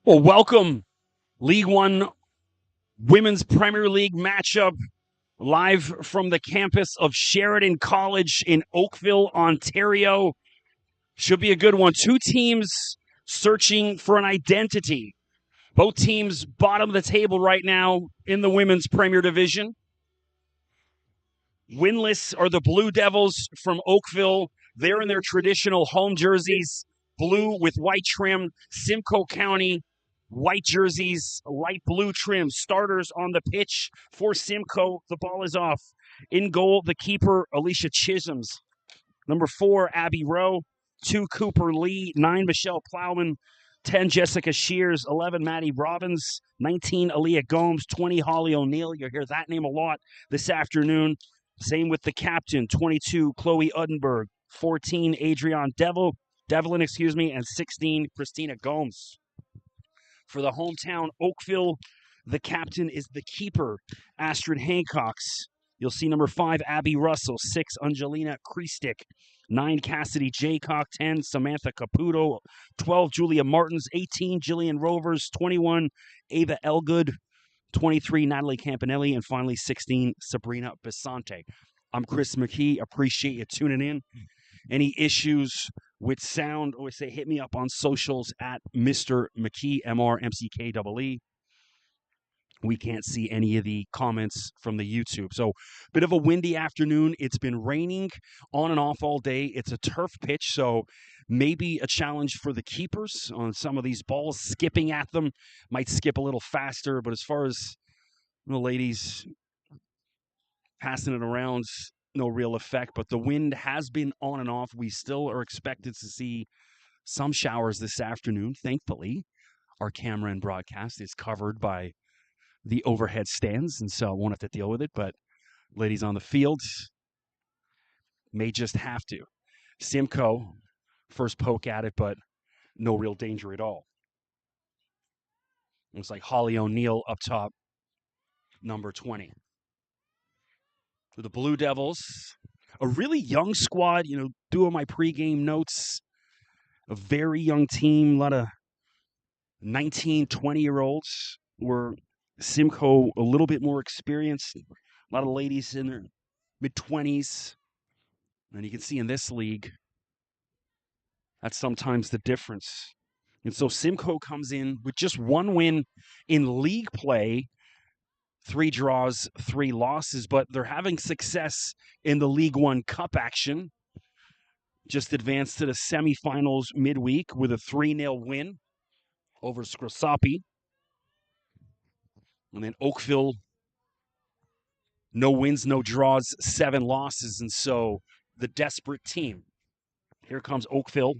Well, welcome, League One Women's Premier League matchup live from the campus of Sheridan College in Oakville, Ontario. Should be a good one. Two teams searching for an identity. Both teams bottom of the table right now in the Women's Premier Division. Winless are the Blue Devils from Oakville. They're in their traditional home jerseys, blue with white trim. Simcoe County, white jerseys, light blue trim. Starters on the pitch for Simcoe. The ball is off. In goal, the keeper, Alicia Chisholms. Number 4, Abby Rowe. 2, Cooper Lee. 9, Michelle Plowman. 10, Jessica Shears. 11, Maddie Robbins. 19, Aaliyah Gomes. 20, Holly O'Neill. You'll hear that name a lot this afternoon. Same with the captain, 22, Chloe Udenberg. 14, Adrienne Devlin, and 16, Christina Gomes. For the hometown Oakville, the captain is the keeper, Astrid Hancocks. You'll see number 5, Abby Russell. 6, Angelina Kriestic. 9, Cassidy Jaycock. 10, Samantha Caputo. 12, Julia Martins. 18, Jillian Rovers. 21, Ava Elgood. 23, Natalie Campanelli. And finally, 16, Sabrina Bisante. I'm Chris McKee. Appreciate you tuning in. Any issues with sound, always say hit me up on socials at Mr. McKee, MRMCKEE. We can't see any of the comments from the YouTube. So, bit of a windy afternoon. It's been raining on and off all day. It's a turf pitch, so maybe a challenge for the keepers on some of these balls. Skipping at them might skip a little faster, but as far as the ladies passing it around, no real effect. But the wind has been on and off. We still are expected to see some showers this afternoon. Thankfully, our camera and broadcast is covered by the overhead stands, and so I won't have to deal with it. But ladies on the field may just have to. Simcoe, first poke at it, but no real danger at all. Looks like Holly O'Neill up top, number 20. For the Blue Devils, a really young squad, doing my pregame notes, a very young team, a lot of 19, 20-year-olds, were Simcoe a little bit more experienced, a lot of ladies in their mid-20s. And you can see in this league, that's sometimes the difference. And so Simcoe comes in with just one win in league play, 3 draws, 3 losses, but they're having success in the League One Cup action. Just advanced to the semifinals midweek with a 3-0 win over Scrosapi. And then Oakville, no wins, no draws, 7 losses. And so the desperate team. Here comes Oakville.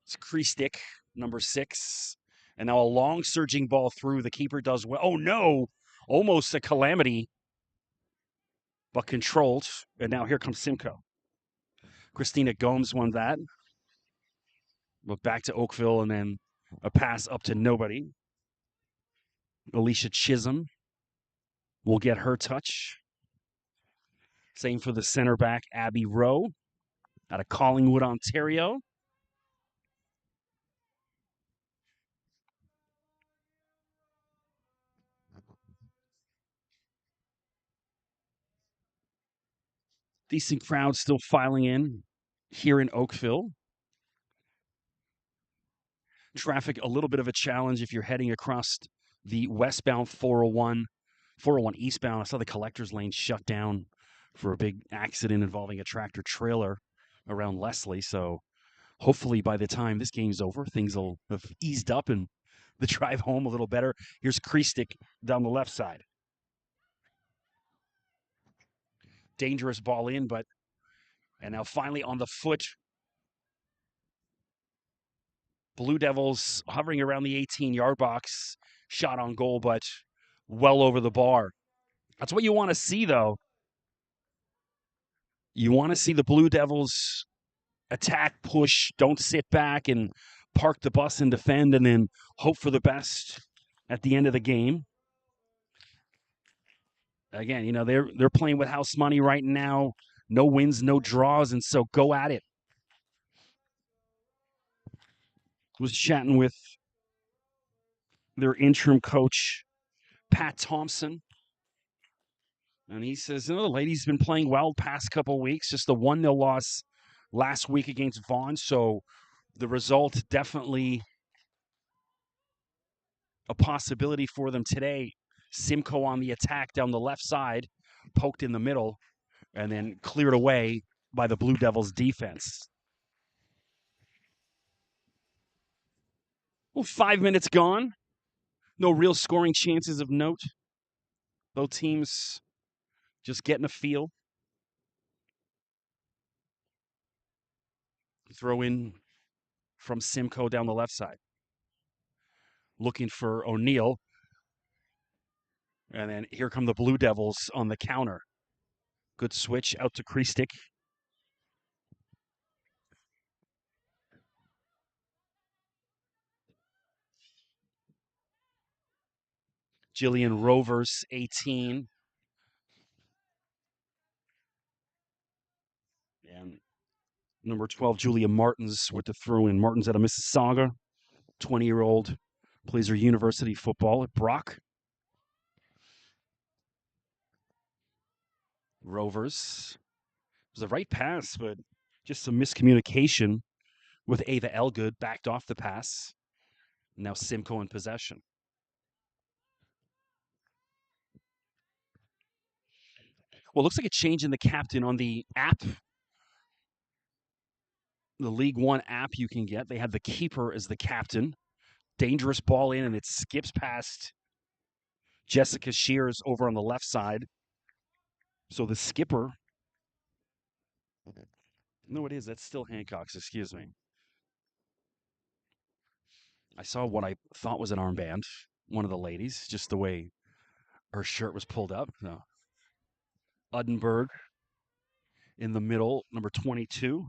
It's Kriestic, number 6. And now a long surging ball through. The keeper does well. Oh, no. Almost a calamity, but controlled. And now here comes Simcoe. Christina Gomes won that. But back to Oakville, and then a pass up to nobody. Alicia Chisholm will get her touch. Same for the center back, Abby Rowe, out of Collingwood, Ontario. Decent crowd still filing in here in Oakville. Traffic, a little bit of a challenge if you're heading across the westbound 401 eastbound. I saw the collector's lane shut down for a big accident involving a tractor trailer around Leslie. So hopefully by the time this game's over, things will have eased up and the drive home a little better. Here's Kriestic down the left side. Dangerous ball in, and now finally on the foot. Blue Devils hovering around the 18-yard box, shot on goal, but well over the bar. That's what you want to see, though. You want to see the Blue Devils attack, push, don't sit back and park the bus and defend and then hope for the best at the end of the game. Again, they're playing with house money right now. No wins, no draws, and so go at it. Was chatting with their interim coach, Pat Thompson. And he says, the ladies been playing well past couple of weeks. Just the 1-0 loss last week against Vaughan. So the result definitely a possibility for them today. Simcoe on the attack down the left side, poked in the middle, and then cleared away by the Blue Devils defense. Well, 5 minutes gone. No real scoring chances of note. Both teams just getting a feel. Throw in from Simcoe down the left side. Looking for O'Neill. And then here come the Blue Devils on the counter. Good switch out to Kriestic. Jillian Rovers, 18. And number 12, Julia Martins with the throw-in. Martins out of Mississauga, 20-year-old, plays her university football at Brock. Rovers. It was the right pass, but just some miscommunication with Ava Elgood, backed off the pass. Now Simcoe in possession. Well, it looks like a change in the captain on the app. The League One app you can get. They have the keeper as the captain. Dangerous ball in, and it skips past Jessica Shears over on the left side. So the skipper. No, it is. That's still Hancock's. Excuse me. I saw what I thought was an armband. One of the ladies, just the way her shirt was pulled up. No. Uddenberg in the middle, number 22.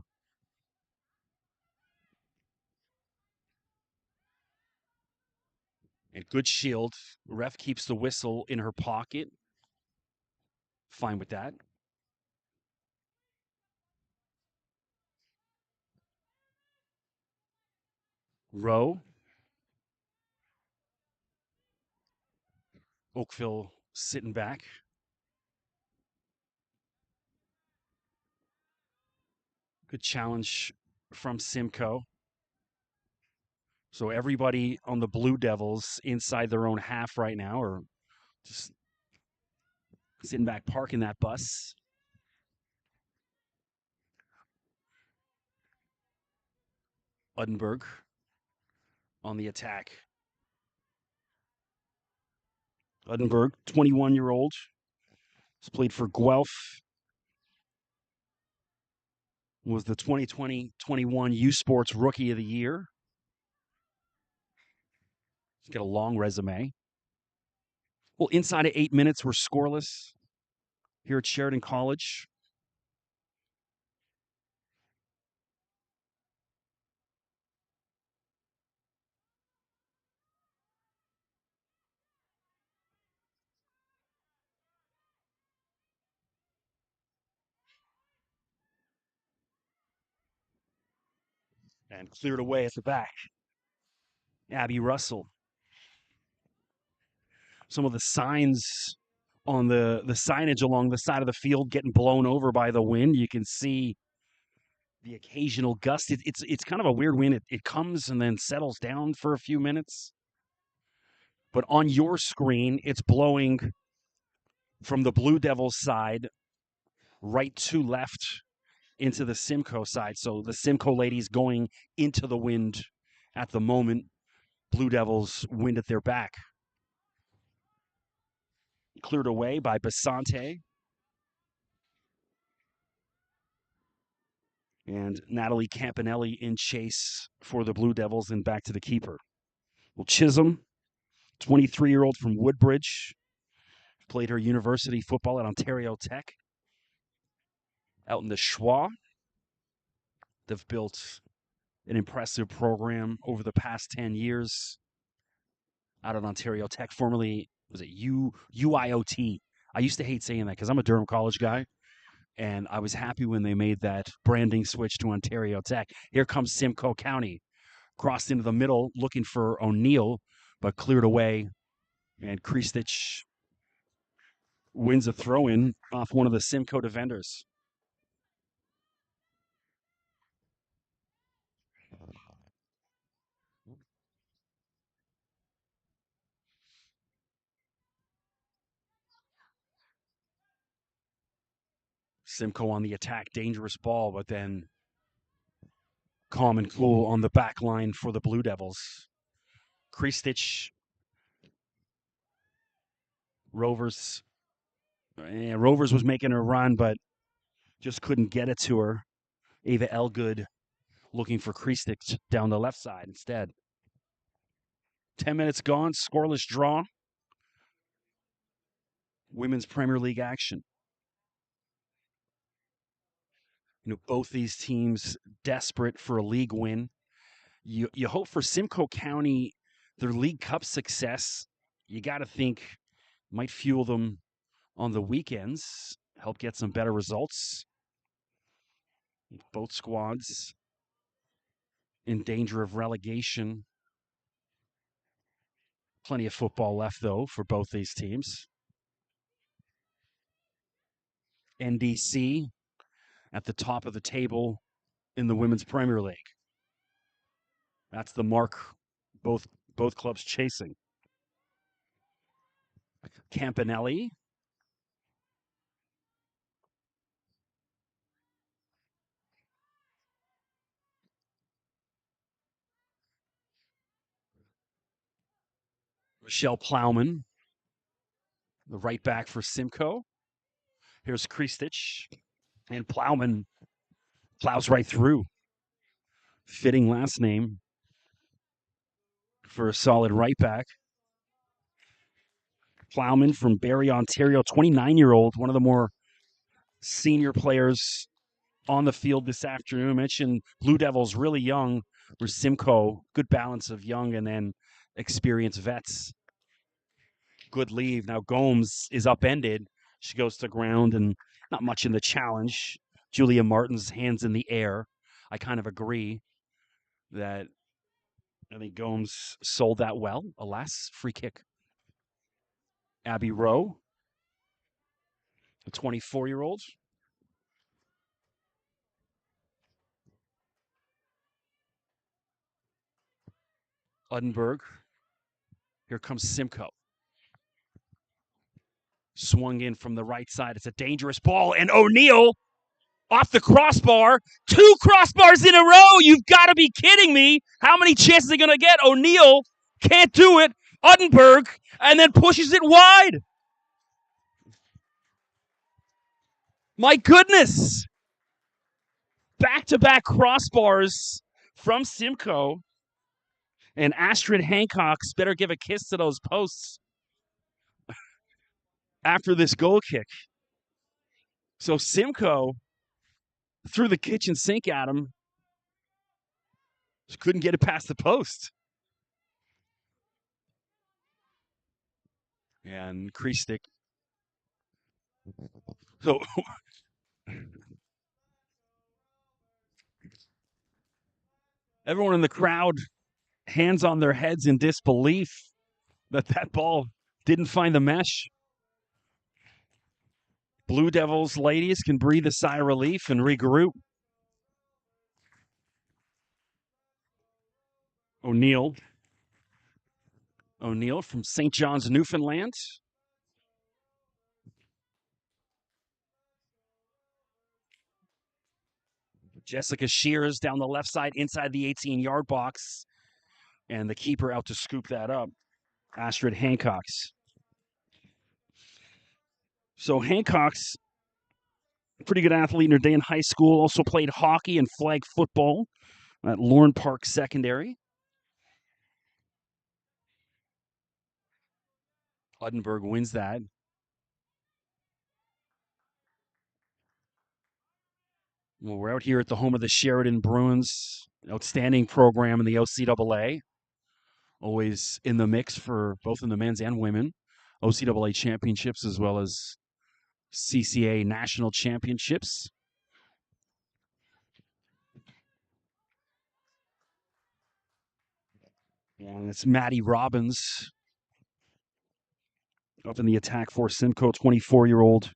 And good shield. Ref keeps the whistle in her pocket. Fine with that. Rowe. Oakville sitting back. Good challenge from Simcoe. So everybody on the Blue Devils inside their own half right now, or just sitting back parking that bus. Uddenberg on the attack. Uddenberg, 21-year-old, has played for Guelph. Was the 2020-21 U Sports Rookie of the Year. He's got a long resume. Well, inside of 8 minutes, we're scoreless here at Sheridan College. And cleared away at the back. Abby Russell. Some of the signs on the signage along the side of the field getting blown over by the wind. You can see the occasional gust. It's kind of a weird wind. It comes and then settles down for a few minutes. But on your screen, it's blowing from the Blue Devils side right to left into the Simcoe side. So the Simcoe ladies going into the wind at the moment. Blue Devils wind at their back. Cleared away by Basante. And Natalie Campanelli in chase for the Blue Devils and back to the keeper. Well, Chisholm, 23-year-old from Woodbridge, played her university football at Ontario Tech. Out in the Schwa, they've built an impressive program over the past 10 years out at Ontario Tech, formerly, was it UIOT? I used to hate saying that because I'm a Durham College guy, and I was happy when they made that branding switch to Ontario Tech. Here comes Simcoe County, crossed into the middle, looking for O'Neill, but cleared away, and Kristich wins a throw-in off one of the Simcoe defenders. Simcoe on the attack, dangerous ball, but then calm and cool on the back line for the Blue Devils. Kristich, Rovers was making a run, but just couldn't get it to her. Ava Elgood looking for Kristich down the left side instead. 10 minutes gone, scoreless draw. Women's Premier League action. Both these teams desperate for a league win. You hope for Simcoe County, their League Cup success, you got to think might fuel them on the weekends, help get some better results. Both squads in danger of relegation. Plenty of football left, though, for both these teams. NDC at the top of the table in the Women's Premier League. That's the mark both clubs chasing. Campanelli. Michelle Plowman, the right back for Simcoe. Here's Kristich, and Plowman plows right through. Fitting last name for a solid right back. Plowman from Barrie, Ontario, 29-year-old, one of the more senior players on the field this afternoon. I mentioned Blue Devils really young, where Simcoe, good balance of young and then experienced vets. Good leave. Now Gomes is upended. She goes to ground and not much in the challenge. Julia Martin's hands in the air. I kind of agree that I think Gomes sold that well. Alas, free kick. Abby Rowe, a 24-year-old. Uddenberg. Here comes Simcoe. Swung in from the right side. It's a dangerous ball. And O'Neill off the crossbar. 2 crossbars in a row. You've got to be kidding me. How many chances are they going to get? O'Neill can't do it. Uddenberg, and then pushes it wide. My goodness. Back-to-back crossbars from Simcoe. And Astrid Hancock's better give a kiss to those posts after this goal kick. So Simcoe threw the kitchen sink at him. Just couldn't get it past the post. And Kristich. So everyone in the crowd, hands on their heads in disbelief that ball didn't find the mesh. Blue Devils ladies can breathe a sigh of relief and regroup. O'Neill from St. John's, Newfoundland. Jessica Shears down the left side inside the 18-yard box. And the keeper out to scoop that up. Astrid Hancock's. So Hancock's pretty good athlete in her day in high school. Also played hockey and flag football at Lorne Park Secondary. Uddenberg wins that. Well, we're out here at the home of the Sheridan Bruins. Outstanding program in the OCAA. Always in the mix for both in the men's and women. OCAA championships as well as CCA national championships. And it's Maddie Robbins up in the attack for Simcoe, 24-year-old.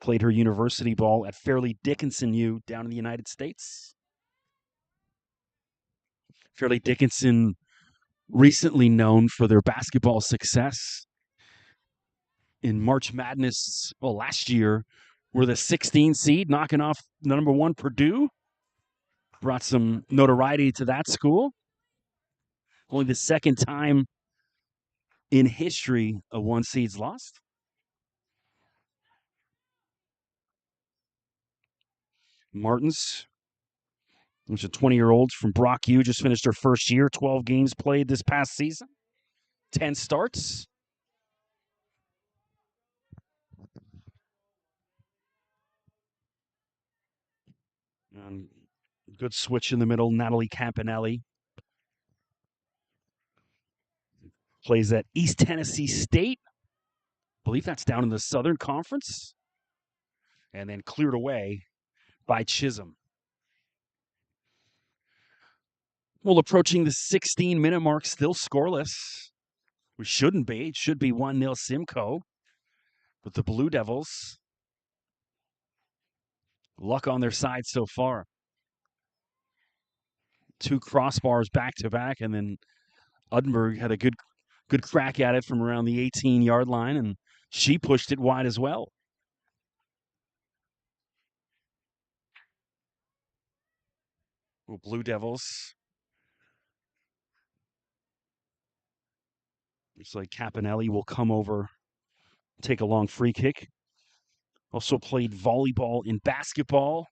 Played her university ball at Fairleigh Dickinson U down in the United States. Fairleigh Dickinson, recently known for their basketball success in March Madness. Well, last year, were the 16 seed, knocking off the number one Purdue. Brought some notoriety to that school. Only the second time in history a one seed's lost. Martins, which is a 20-year-old from Brock U, just finished her first year, 12 games played this past season, 10 starts. And good switch in the middle, Natalie Campanelli. Plays at East Tennessee State. I believe that's down in the Southern Conference. And then cleared away by Chisholm. Well, approaching the 16-minute mark, still scoreless. We shouldn't be. It should be 1-0 Simcoe. But the Blue Devils, luck on their side so far. 2 crossbars back-to-back, and then Uddenberg had a good crack at it from around the 18-yard line, and she pushed it wide as well. Well, Blue Devils. Looks like Campanelli will come over, take a long free kick. Also played volleyball and basketball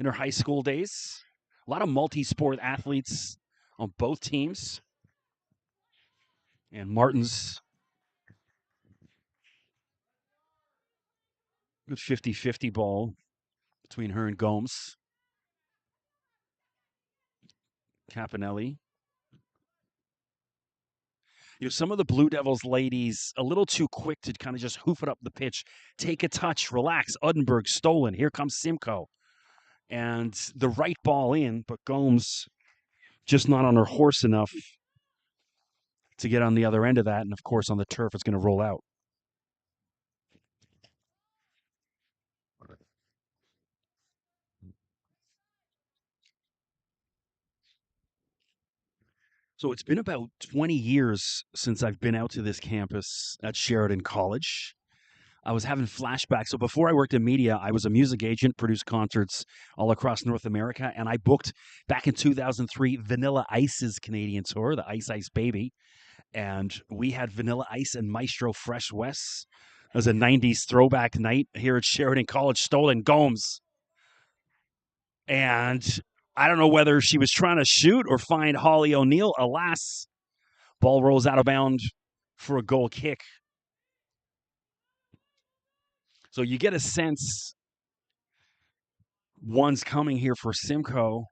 in her high school days. A lot of multi-sport athletes on both teams. And Martins, good 50-50 ball between her and Gomes. Campanelli. Some of the Blue Devils ladies a little too quick to kind of just hoof it up the pitch, take a touch, relax. Uddenberg stolen. Here comes Simcoe. And the right ball in, but Gomes just not on her horse enough to get on the other end of that. And of course, on the turf, it's going to roll out. So it's been about 20 years since I've been out to this campus at Sheridan College. I was having flashbacks. So before I worked in media, I was a music agent, produced concerts all across North America, and I booked back in 2003 Vanilla Ice's Canadian tour, the Ice Ice Baby, and we had Vanilla Ice and Maestro Fresh West. It was a 90s throwback night here at Sheridan College, stolen Gomes. And I don't know whether she was trying to shoot or find Holly O'Neill. Alas, ball rolls out of bounds for a goal kick. So you get a sense one's coming here for Simcoe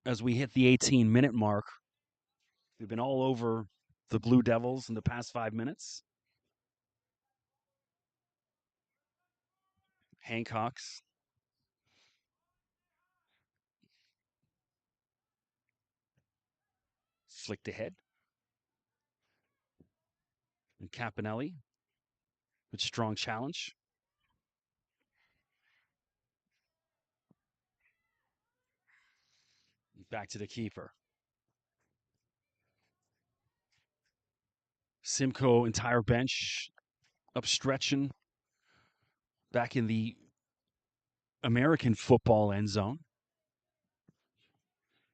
as we hit the 18-minute mark. We've been all over the Blue Devils in the past 5 minutes. Hancock's. Flicked ahead. And Campanelli with strong challenge. Back to the keeper. Simcoe entire bench up stretching back in the American football end zone.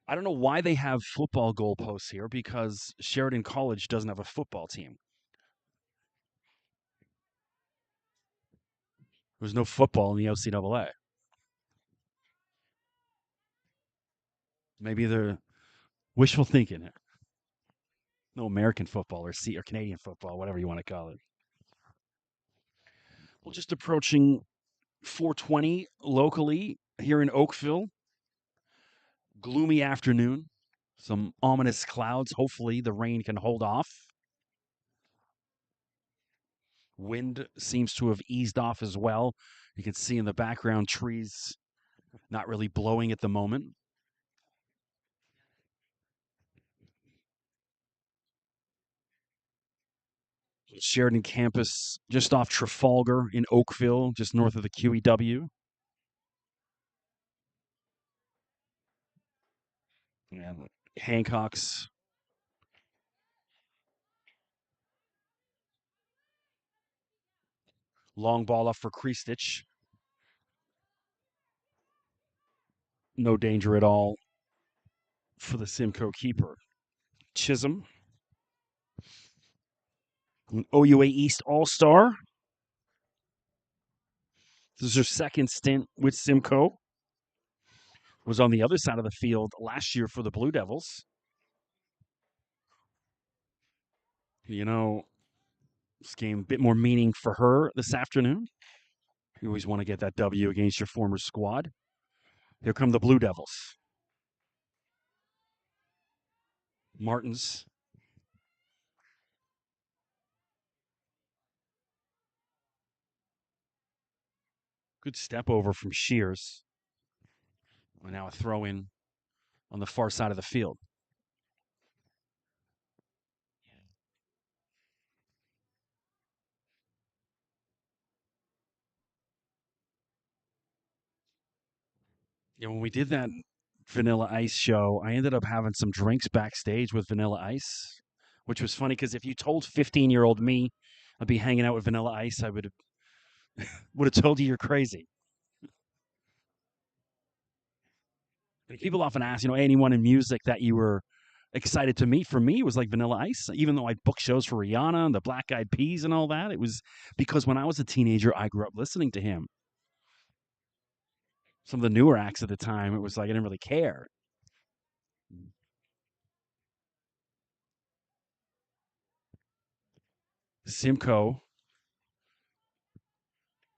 I don't know why they have football goalposts here because Sheridan College doesn't have a football team. There's no football in the OCAA. Maybe they're wishful thinking. No American football or Canadian football, whatever you want to call it. Well, just approaching 4:20 locally here in Oakville. Gloomy afternoon. Some ominous clouds. Hopefully, the rain can hold off. Wind seems to have eased off as well. You can see in the background trees not really blowing at the moment. Sheridan campus just off Trafalgar in Oakville, just north of the QEW. And Hancock's long ball up for Kristich. No danger at all for the Simcoe keeper. Chisholm, an OUA East All-Star. This is her second stint with Simcoe. Was on the other side of the field last year for the Blue Devils. You know, this game a bit more meaning for her this afternoon. You always want to get that W against your former squad. Here come the Blue Devils. Martins. Good step over from Shears. And now a throw in on the far side of the field. Yeah, when we did that Vanilla Ice show, I ended up having some drinks backstage with Vanilla Ice, which was funny because if you told 15-year-old me I'd be hanging out with Vanilla Ice, I would have told you you're crazy. And people often ask, anyone in music that you were excited to meet. For me, it was like Vanilla Ice. Even though I booked shows for Rihanna and the Black Eyed Peas and all that, it was because when I was a teenager, I grew up listening to him. Some of the newer acts at the time, it was like I didn't really care. Simcoe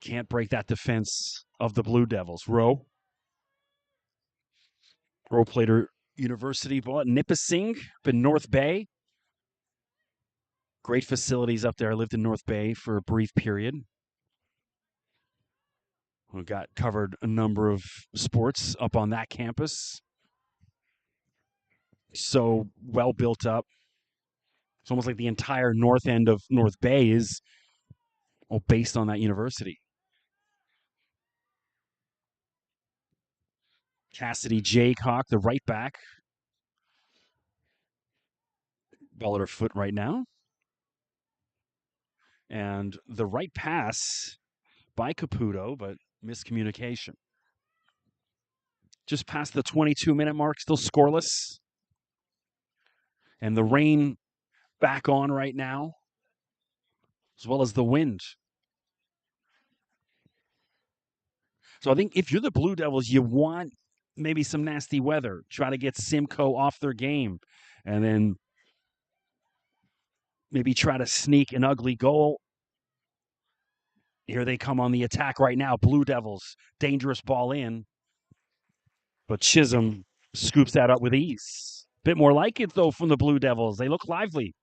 can't break that defense of the Blue Devils. Rowe played her university ball at Nipissing, been North Bay. Great facilities up there. I lived in North Bay for a brief period. We got covered a number of sports up on that campus. So well built up. It's almost like the entire north end of North Bay is based on that university. Cassidy Jaycock, the right back. Ball at her foot right now. And the right pass by Caputo, but miscommunication. Just past the 22-minute mark, still scoreless. And the rain back on right now, as well as the wind. So I think if you're the Blue Devils, you want maybe some nasty weather. Try to get Simcoe off their game. And then maybe try to sneak an ugly goal. Here they come on the attack right now. Blue Devils, dangerous ball in. But Chisholm scoops that up with ease. Bit more like it, though, from the Blue Devils. They look lively.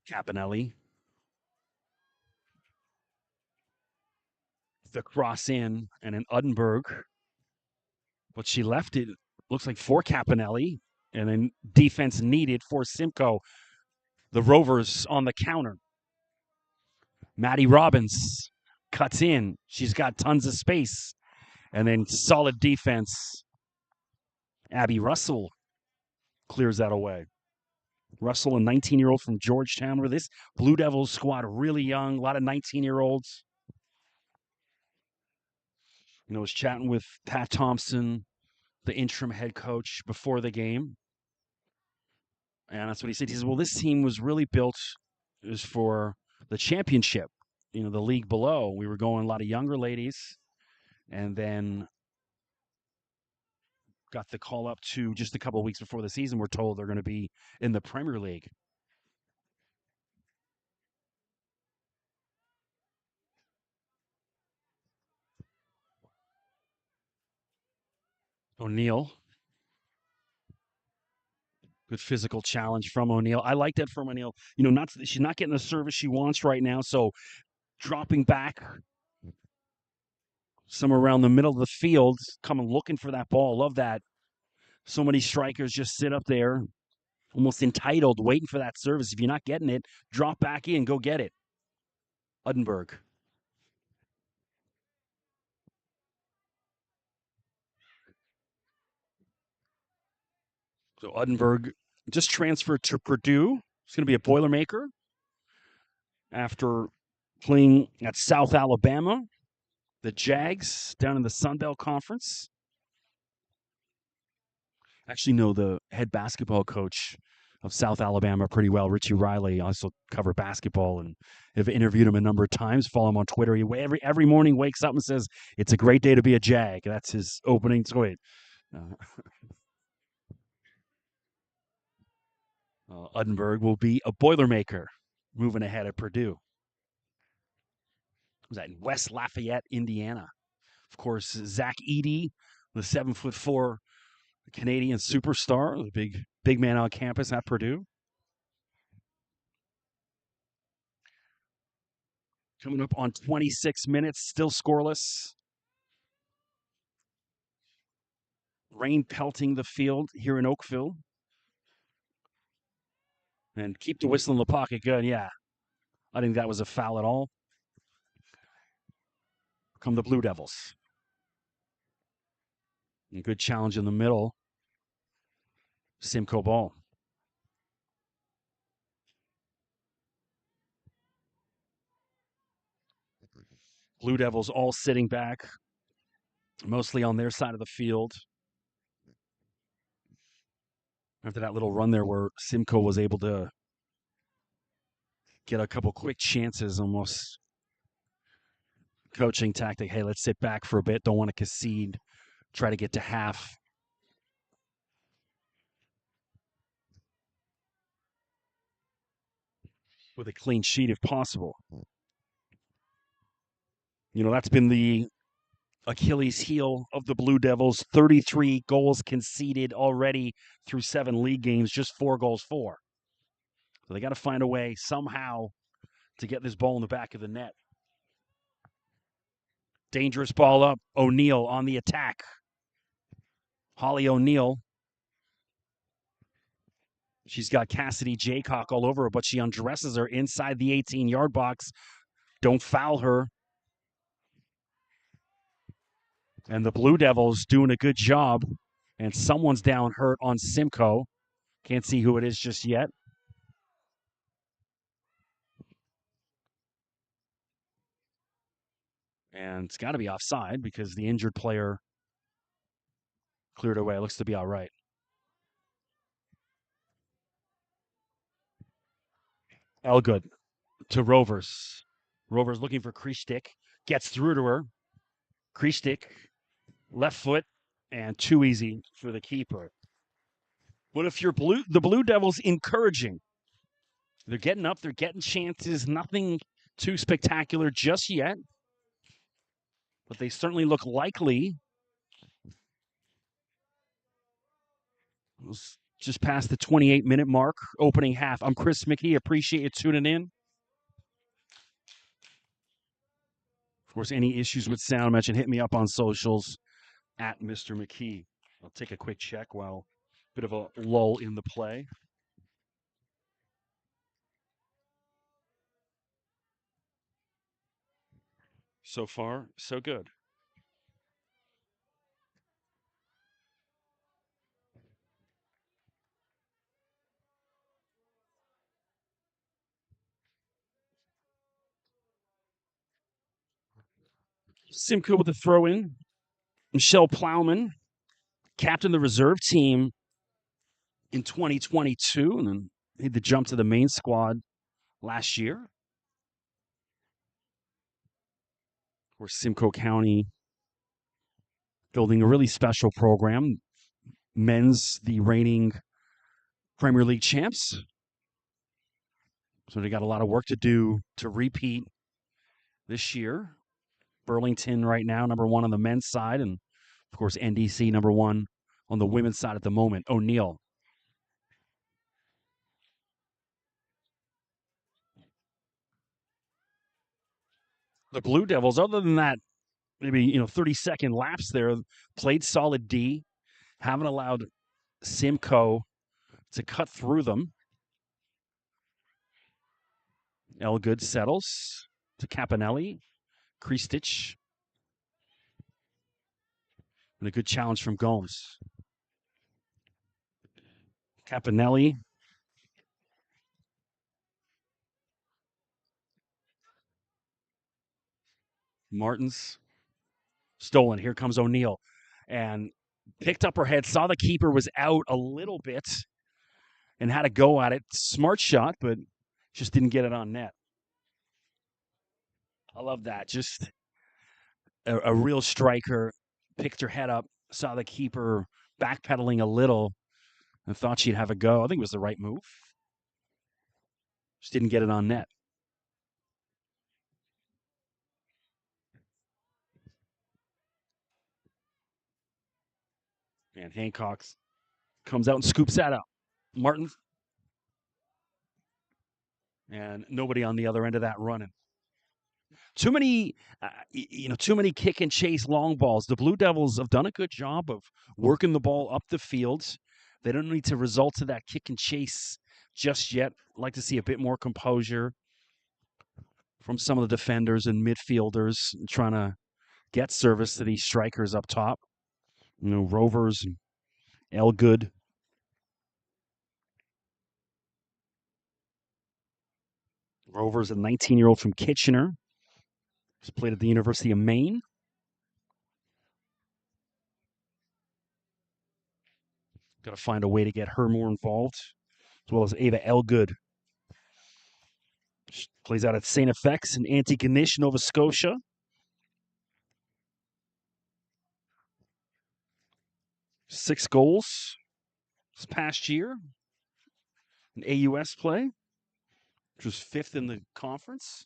Capinelli. The cross in, and an Uddenberg. But she left it, looks like, for Capinelli. And then defense needed for Simcoe. The Rovers on the counter. Maddie Robbins cuts in. She's got tons of space. And then solid defense. Abby Russell clears that away. Russell, a 19-year-old from Georgetown, where this Blue Devils squad really young, a lot of 19-year-olds. I was chatting with Pat Thompson, the interim head coach, before the game. And that's what he said. He says, well, this team was really built is for the championship, the league below. We were going a lot of younger ladies. And then got the call up to just a couple of weeks before the season. We're told they're going to be in the Premier League. O'Neill. Good physical challenge from O'Neill. I like that from O'Neill. She's not getting the service she wants right now, so dropping back somewhere around the middle of the field, coming looking for that ball. Love that. So many strikers just sit up there, almost entitled, waiting for that service. If you're not getting it, drop back in, go get it. Uddenberg. So Uddenberg just transferred to Purdue. He's going to be a Boilermaker after playing at South Alabama, the Jags down in the Sun Belt Conference. Actually know the head basketball coach of South Alabama pretty well, Richie Riley. Also covered basketball and have interviewed him a number of times. Follow him on Twitter. He every morning wakes up and says, "It's a great day to be a Jag." That's his opening tweet. Uddenberg will be a Boilermaker moving ahead at Purdue. Was that in West Lafayette, Indiana? Of course, Zach Edey, the 7'4" Canadian superstar, the big man on campus at Purdue. Coming up on 26 minutes, still scoreless. Rain pelting the field here in Oakville. And keep the whistle in the pocket good. Yeah, I think that was a foul at all. Come the Blue Devils. And good challenge in the middle. Simcoe ball. Blue Devils all sitting back, mostly on their side of the field. After that little run there where Simcoe was able to get a couple quick chances, almost coaching tactic. Hey, let's sit back for a bit. Don't want to concede. Try to get to half. With a clean sheet if possible. That's been the Achilles heel of the Blue Devils. 33 goals conceded already through 7 league games, just 4 goals for. So they got to find a way somehow to get this ball in the back of the net. Dangerous ball up. O'Neill on the attack. Holly O'Neill. She's got Cassidy Jaycock all over her, but she undresses her inside the 18-yard box. Don't foul her. And the Blue Devils doing a good job. And someone's down hurt on Simcoe. Can't see who it is just yet. And it's got to be offside because the injured player cleared away. Looks to be all right. Elgood to Rovers. Rovers looking for Krishtik. Gets through to her. Krishtik, left foot, and too easy for the keeper. But if you're the Blue Devils encouraging. They're getting up. They're getting chances. Nothing too spectacular just yet. But they certainly look likely. Just past the 28-minute mark, opening half. I'm Chris McKee. Appreciate you tuning in. Of course, any issues with sound mention, hit me up on socials at Mr. McKee. I'll take a quick check while bit of a lull in the play. So far, so good. Simcoe with the throw in. Michelle Plowman, captain the reserve team in 2022, and then made the jump to the main squad last year. Of course, Simcoe County building a really special program. men's, the reigning Premier League champs. So they got a lot of work to do to repeat this year. Burlington right now, number 1 on the men's side, and of course NDC number 1 on the women's side at the moment. O'Neill. The Blue Devils, other than that, maybe 30-second lapse there, played solid D, haven't allowed Simcoe to cut through them. Elgood settles to Capinelli. Kristich. And a good challenge from Gomes. Capinelli. Martins. Stolen. Here comes O'Neill. And picked up her head, saw the keeper was out a little bit and had a go at it. Smart shot, but just didn't get it on net. I love that. Just a real striker. Picked her head up, saw the keeper backpedaling a little and thought she'd have a go. I think it was the right move. Just didn't get it on net. And Hancock comes out and scoops that up. Martin. And nobody on the other end of that running. Too many kick and chase long balls. The Blue Devils have done a good job of working the ball up the field. They don't need to resort to that kick and chase just yet. I'd like to see a bit more composure from some of the defenders and midfielders trying to get service to these strikers up top. Rovers, Elgood. Rovers, a 19-year-old from Kitchener. He's played at the University of Maine. Got to find a way to get her more involved, as well as Ava Elgood. She plays out at St. FX in Antigonish, Nova Scotia. Six goals this past year in AUS play, which was 5th in the conference.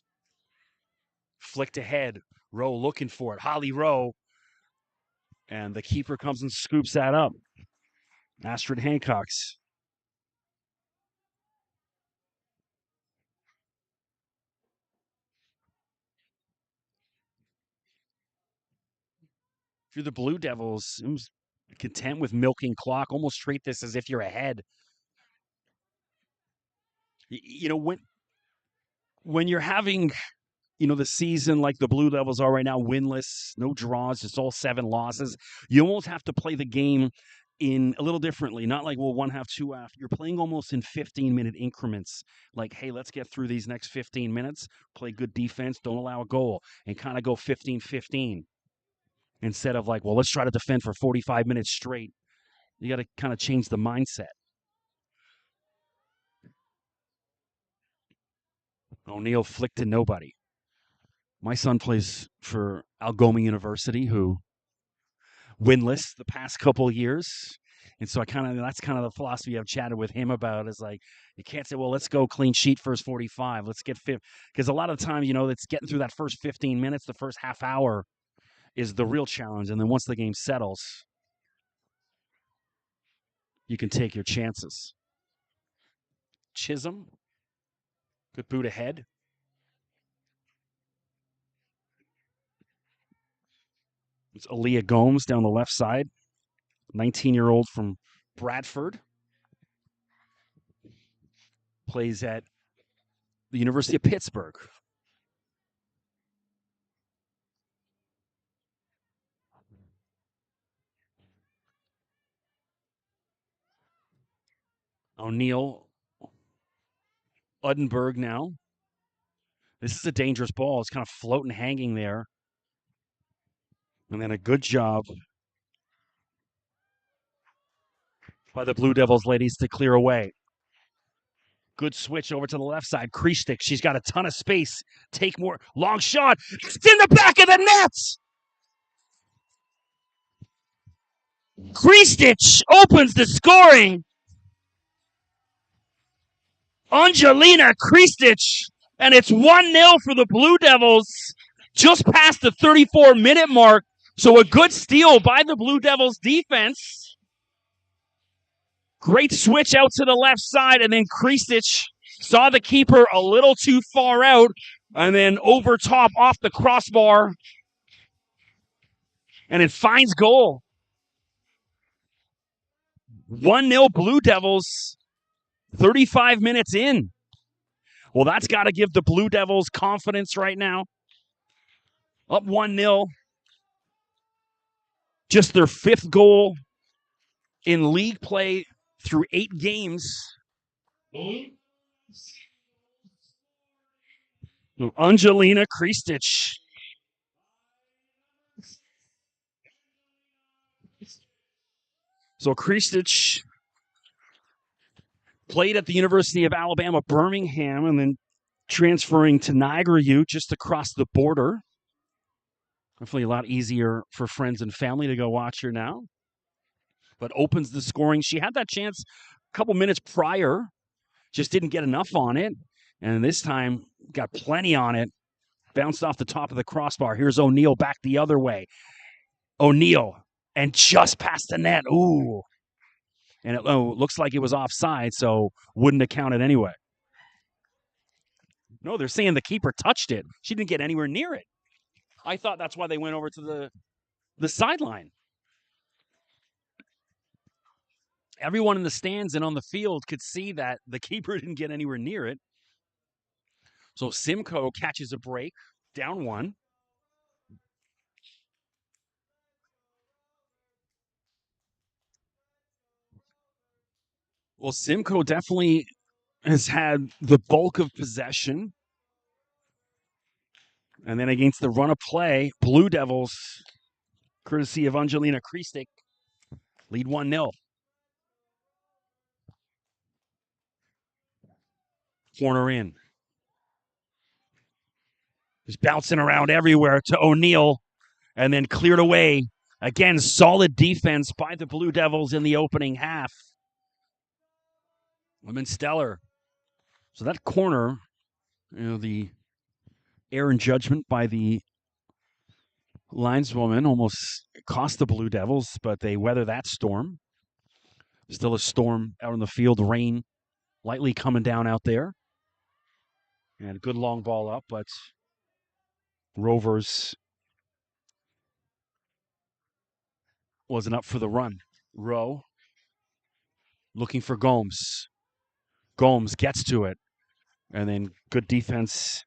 Flicked ahead. Rowe looking for it. Holly Rowe. And the keeper comes and scoops that up. Astrid Hancock's. If you're the Blue Devils, content with milking clock, almost treat this as if you're ahead. When you're having, the season like the Blue Devils are right now, winless, no draws, it's all 7 losses, you almost have to play the game in a little differently. Not like, well, 1 half, 2 half. You're playing almost in 15-minute increments. Like, hey, let's get through these next 15 minutes, play good defense, don't allow a goal, and kind of go 15-15. Instead of like, well, let's try to defend for 45 minutes straight. You got to kind of change the mindset. O'Neill flicked to nobody. My son plays for Algoma University, who winless the past couple of years. And so that's kind of the philosophy I've chatted with him about, is like, you can't say, well, let's go clean sheet first 45. Let's get 50. Because a lot of the time, it's getting through that first 15 minutes, the first half hour is the real challenge. And then once the game settles, you can take your chances. Chisholm, good boot ahead. It's Aaliyah Gomes down the left side, 19-year-old from Bradford. Plays at the University of Pittsburgh. O'Neill, Uddenberg now. This is a dangerous ball. It's kind of floating, hanging there. And then a good job by the Blue Devils ladies to clear away. Good switch over to the left side. Kristich, she's got a ton of space. Take more. Long shot. It's in the back of the net. Kristich opens the scoring. Angelina Kristich, and it's 1-0 for the Blue Devils, just past the 34-minute mark. So a good steal by the Blue Devils defense. Great switch out to the left side, and then Kristich saw the keeper a little too far out, and then over top off the crossbar, and it finds goal. 1-0 Blue Devils, 35 minutes in. Well, that's got to give the Blue Devils confidence right now. Up 1-0. Just their 5th goal in league play through 8 games. Angelina Kristich. So Kristich played at the University of Alabama, Birmingham, and then transferring to Niagara U just across the border. Hopefully a lot easier for friends and family to go watch her now. But opens the scoring. She had that chance a couple minutes prior, just didn't get enough on it. And this time got plenty on it. Bounced off the top of the crossbar. Here's O'Neill back the other way. O'Neill, and just past the net. Ooh. And it looks like it was offside, so wouldn't have counted anyway. No, they're saying the keeper touched it. She didn't get anywhere near it. I thought that's why they went over to the sideline. Everyone in the stands and on the field could see that the keeper didn't get anywhere near it. So Simcoe catches a break, down 1. Well, Simcoe definitely has had the bulk of possession. And then against the run of play, Blue Devils, courtesy of Angelina Kristich, lead 1-0. Corner in. Just bouncing around everywhere to O'Neill, and then cleared away. Again, solid defense by the Blue Devils in the opening half. Women stellar. So that corner, the error in judgment by the lineswoman almost cost the Blue Devils, but they weather that storm. Still a storm out on the field, rain lightly coming down out there. And a good long ball up, but Rovers wasn't up for the run. Rowe looking for Gomes. Gomes gets to it. And then good defense,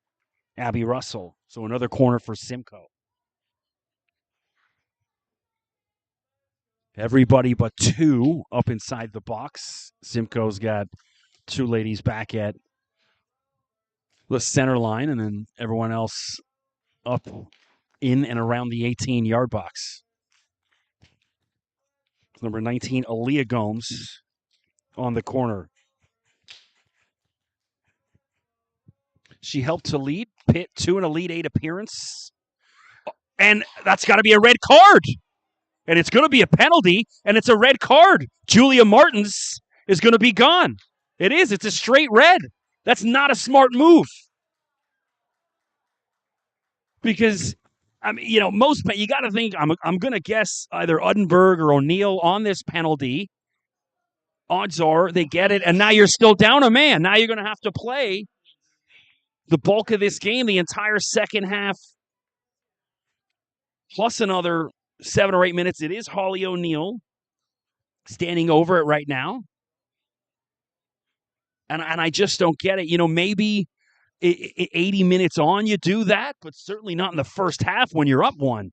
Abby Russell. So another corner for Simcoe. Everybody but 2 up inside the box. Simcoe's got 2 ladies back at the center line, and then everyone else up in and around the 18-yard box. Number 19, Aaliyah Gomes on the corner. She helped to lead Pitt to an Elite 8 appearance. And that's got to be a red card. And it's going to be a penalty, and it's a red card. Julia Martins is going to be gone. It is. It's a straight red. That's not a smart move. Because, I mean, you got to think, I'm going to guess either Uddenberg or O'Neill on this penalty. Odds are they get it, and now you're still down a man. Now you're going to have to play the bulk of this game, the entire second half, plus another 7 or 8 minutes. It is Holly O'Neill standing over it right now. And I just don't get it. Maybe 80 minutes on you do that, but certainly not in the first half when you're up 1.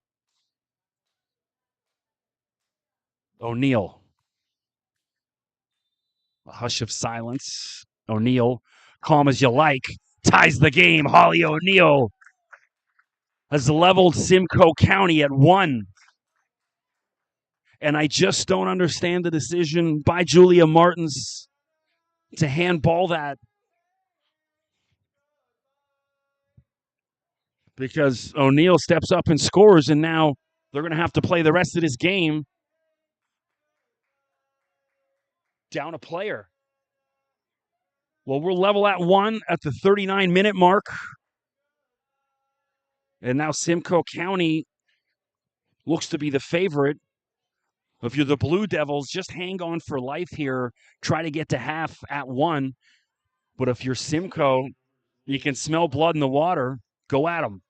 O'Neill. A hush of silence. O'Neill, calm as you like, ties the game. Holly O'Neill has leveled Simcoe County at 1. And I just don't understand the decision by Julia Martins to handball that. Because O'Neill steps up and scores, and now they're going to have to play the rest of this game Down a player. Well, we're level at 1 at the 39-minute mark. And now Simcoe County looks to be the favorite. If you're the Blue Devils, just hang on for life here. Try to get to half at 1. But if you're Simcoe, you can smell blood in the water. Go at them.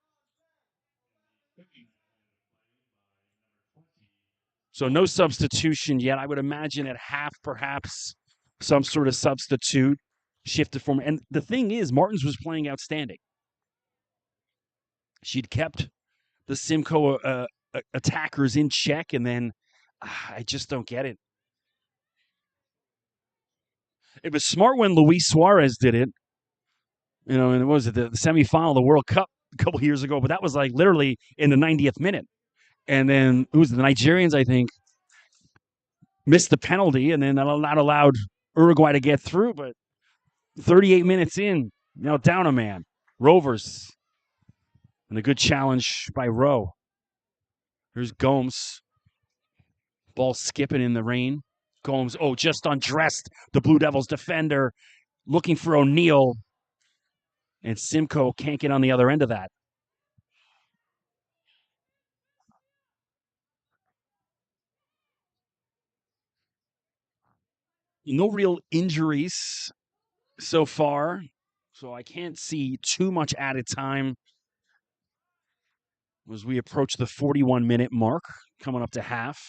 So no substitution yet. I would imagine at half, perhaps, some sort of substitute shifted from. And the thing is, Martins was playing outstanding. She'd kept the Simcoe attackers in check, and then I just don't get it. It was smart when Luis Suarez did it. You know, and what was it, the semifinal of the World Cup a couple years ago, but that was like literally in the 90th minute. And then it was the Nigerians, I think, missed the penalty, and then not allowed Uruguay to get through. But 38 minutes in, down a man. Rovers. And a good challenge by Rowe. Here's Gomes. Ball skipping in the rain. Gomes, just undressed. The Blue Devils defender looking for O'Neill. And Simcoe can't get on the other end of that. No real injuries so far, so I can't see too much added time as we approach the 41-minute mark, coming up to half.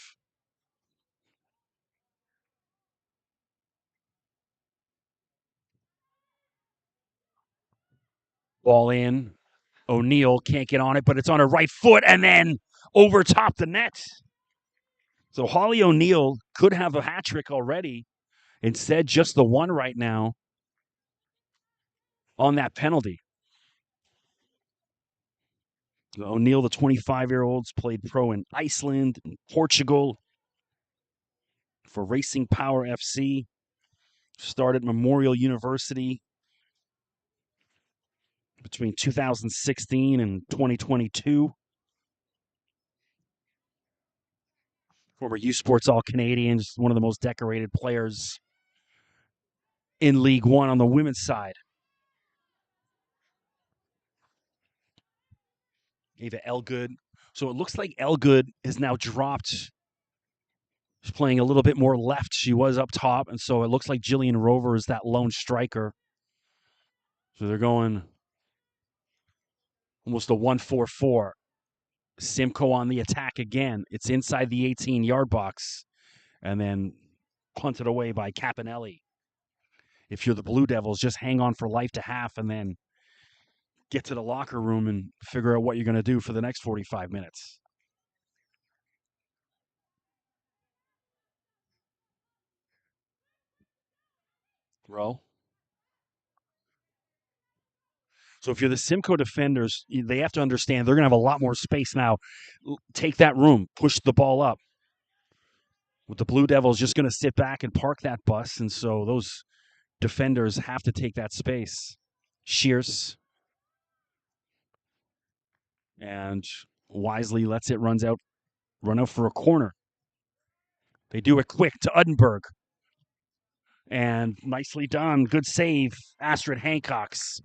Ball in. O'Neill can't get on it, but it's on her right foot and then over top the net. So Holly O'Neill could have a hat trick already. Instead, just the one right now on that penalty. O'Neill, the 25-year-olds, played pro in Iceland and Portugal for Racing Power FC. Started Memorial University between 2016 and 2022. Former U Sports All-Canadians, one of the most decorated players in League One on the women's side. Ava Elgood. So it looks like Elgood has now dropped. She's playing a little bit more left. She was up top, and so it looks like Jillian Rover is that lone striker. So they're going almost a 1-4-4. Simcoe on the attack again. It's inside the 18-yard box, and then punted away by Capinelli. If you're the Blue Devils, just hang on for life to half and then get to the locker room and figure out what you're going to do for the next 45 minutes. Row. So if you're the Simcoe defenders, they have to understand they're going to have a lot more space now. Take that room, push the ball up. With the Blue Devils just going to sit back and park that bus, and so those defenders have to take that space. Shears. And wisely lets it run out for a corner. They do it quick to Uddenberg. And nicely done. Good save, Astrid Hancocks.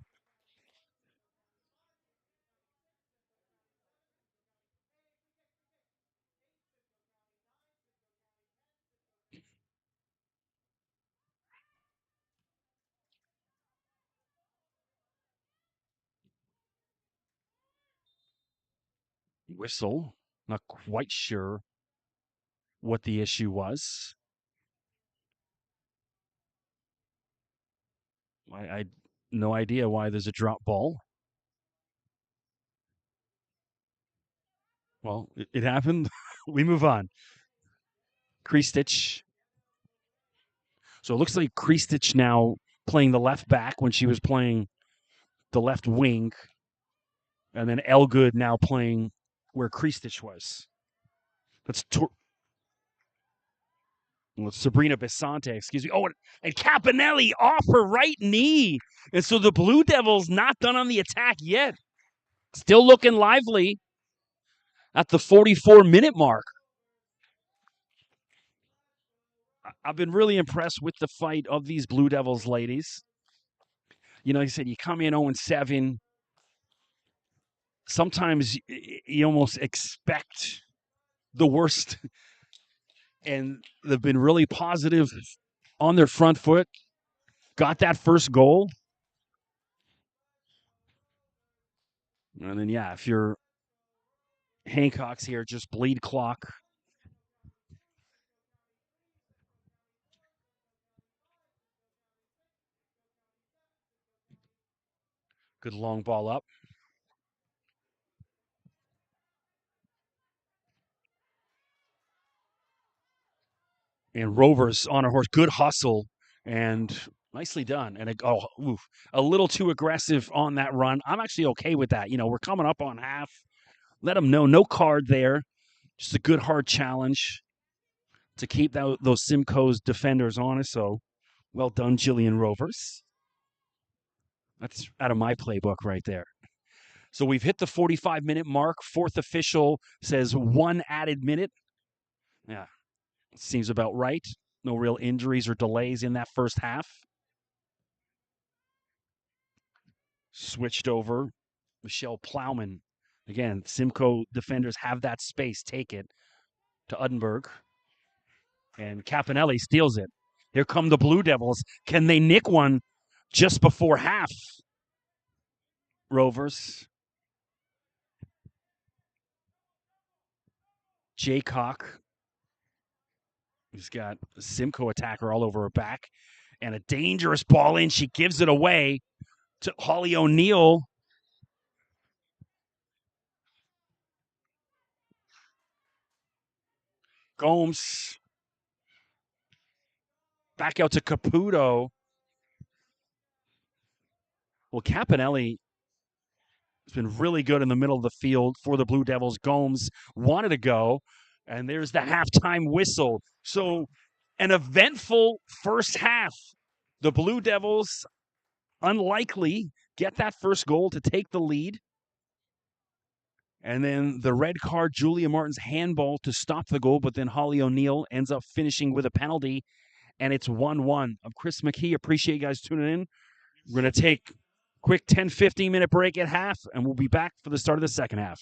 Whistle. Not quite sure what the issue was. I no idea why there's a drop ball. Well, it happened. We move on. Kristich. So it looks like Kristich now playing the left back when she was playing the left wing. And then Elgood now playing where Kristich was. That's Sabrina Bisante, excuse me. And Capinelli off her right knee. And so the Blue Devils not done on the attack yet. Still looking lively at the 44-minute mark. I've been really impressed with the fight of these Blue Devils ladies. Like I said, you come in 0-7. Sometimes you almost expect the worst, and they've been really positive on their front foot. Got that first goal. And then, if you're Hancock's here, just bleed clock. Good long ball up. And Rovers on a horse. Good hustle and nicely done. And a little too aggressive on that run. I'm actually okay with that. We're coming up on half. Let them know. No card there. Just a good hard challenge to keep those Simcoe's defenders honest. So well done, Jillian Rovers. That's out of my playbook right there. So we've hit the 45-minute mark. Fourth official says 1 added minute. Yeah, seems about right. No real injuries or delays in that first half. Switched over. Michelle Plowman. Again, Simcoe defenders have that space. Take it to Uddenberg. And Capanelli steals it. Here come the Blue Devils. Can they nick one just before half? Rovers. Jaycock. He's got a Simcoe attacker all over her back. And a dangerous ball in. She gives it away to Holly O'Neill. Gomes. Back out to Caputo. Well, Capanelli has been really good in the middle of the field for the Blue Devils. Gomes wanted to go, and there's the halftime whistle. So an eventful first half. The Blue Devils unlikely get that first goal to take the lead. And then the red card, Julia Martin's handball to stop the goal, but then Holly O'Neill ends up finishing with a penalty, and it's 1-1. I'm Chris McKee. Appreciate you guys tuning in. We're going to take a quick 10, 15-minute break at half, and we'll be back for the start of the second half.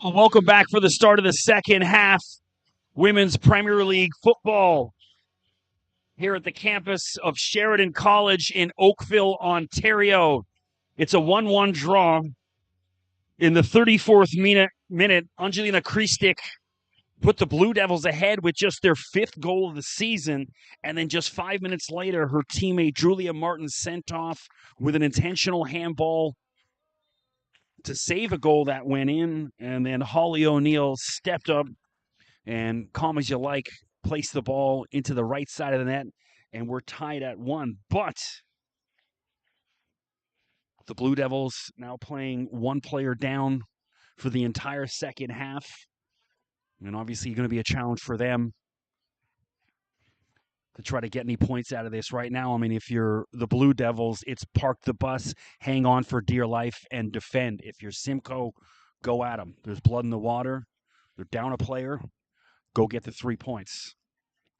Well, welcome back for the start of the second half. Women's Premier League football here at the campus of Sheridan College in Oakville, Ontario. It's a 1-1 draw. In the 34th minute, Angelina Kristic put the Blue Devils ahead with just their fifth goal of the season. And then just 5 minutes later, her teammate Julia Martin sent off with an intentional handball to save a goal that went in. And then Holly O'Neill stepped up and, calm as you like, placed the ball into the right side of the net. And we're tied at 1. But the Blue Devils now playing one player down for the entire second half. And obviously going to be a challenge for them to try to get any points out of this right now. I mean, if you're the Blue Devils, it's park the bus, hang on for dear life, and defend. If you're Simcoe, go at them. There's blood in the water. They're down a player. Go get the 3 points.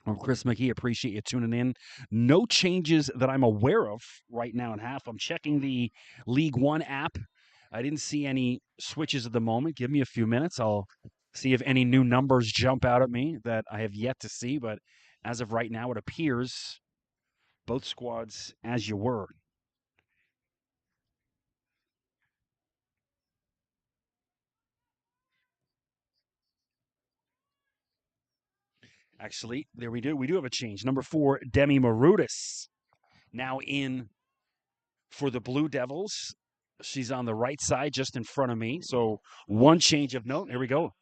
I'm Chris McGee. Appreciate you tuning in. No changes that I'm aware of right now in half. I'm checking the League One app. I didn't see any switches at the moment. Give me a few minutes. I'll see if any new numbers jump out at me that I have yet to see. But as of right now, it appears both squads as you were. Actually, there we do. We do have a change. Number 4, Demi Marutis, now in for the Blue Devils. She's on the right side, just in front of me. So one change of note. Here we go.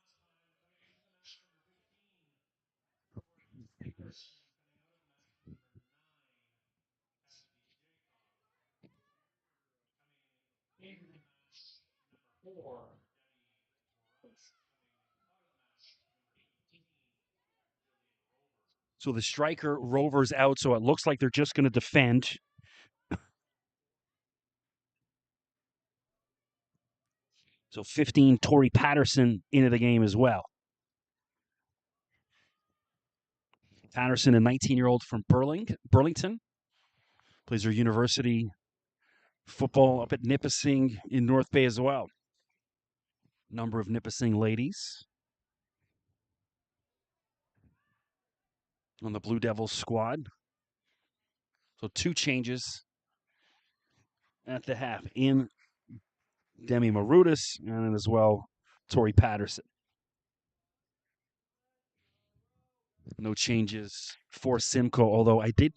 So the striker Rovers out, so it looks like they're just going to defend. So 15, Tori Patterson into the game as well. Patterson, a 19-year-old from Burlington, plays her university football up at Nipissing in North Bay as well. Number of Nipissing ladies on the Blue Devils squad. So 2 changes at the half in Demi Marutis and as well Tori Patterson. No changes for Simcoe, although I did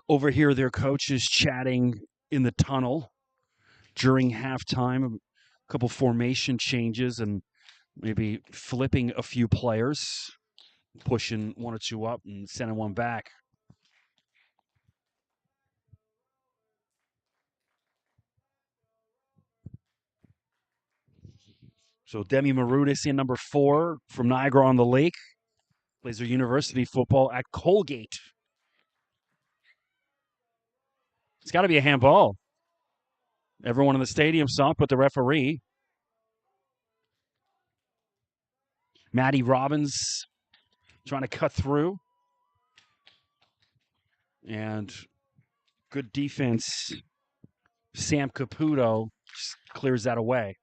overhear their coaches chatting in the tunnel during halftime. A couple formation changes and maybe flipping a few players, pushing 1 or 2 up and sending 1 back. So Demi Marutis in number 4 from Niagara on the Lake. Plays her university football at Colgate. It's got to be a handball. Everyone in the stadium saw it, but the referee, Maddie Robbins, trying to cut through. And good defense. Sam Caputo clears that away.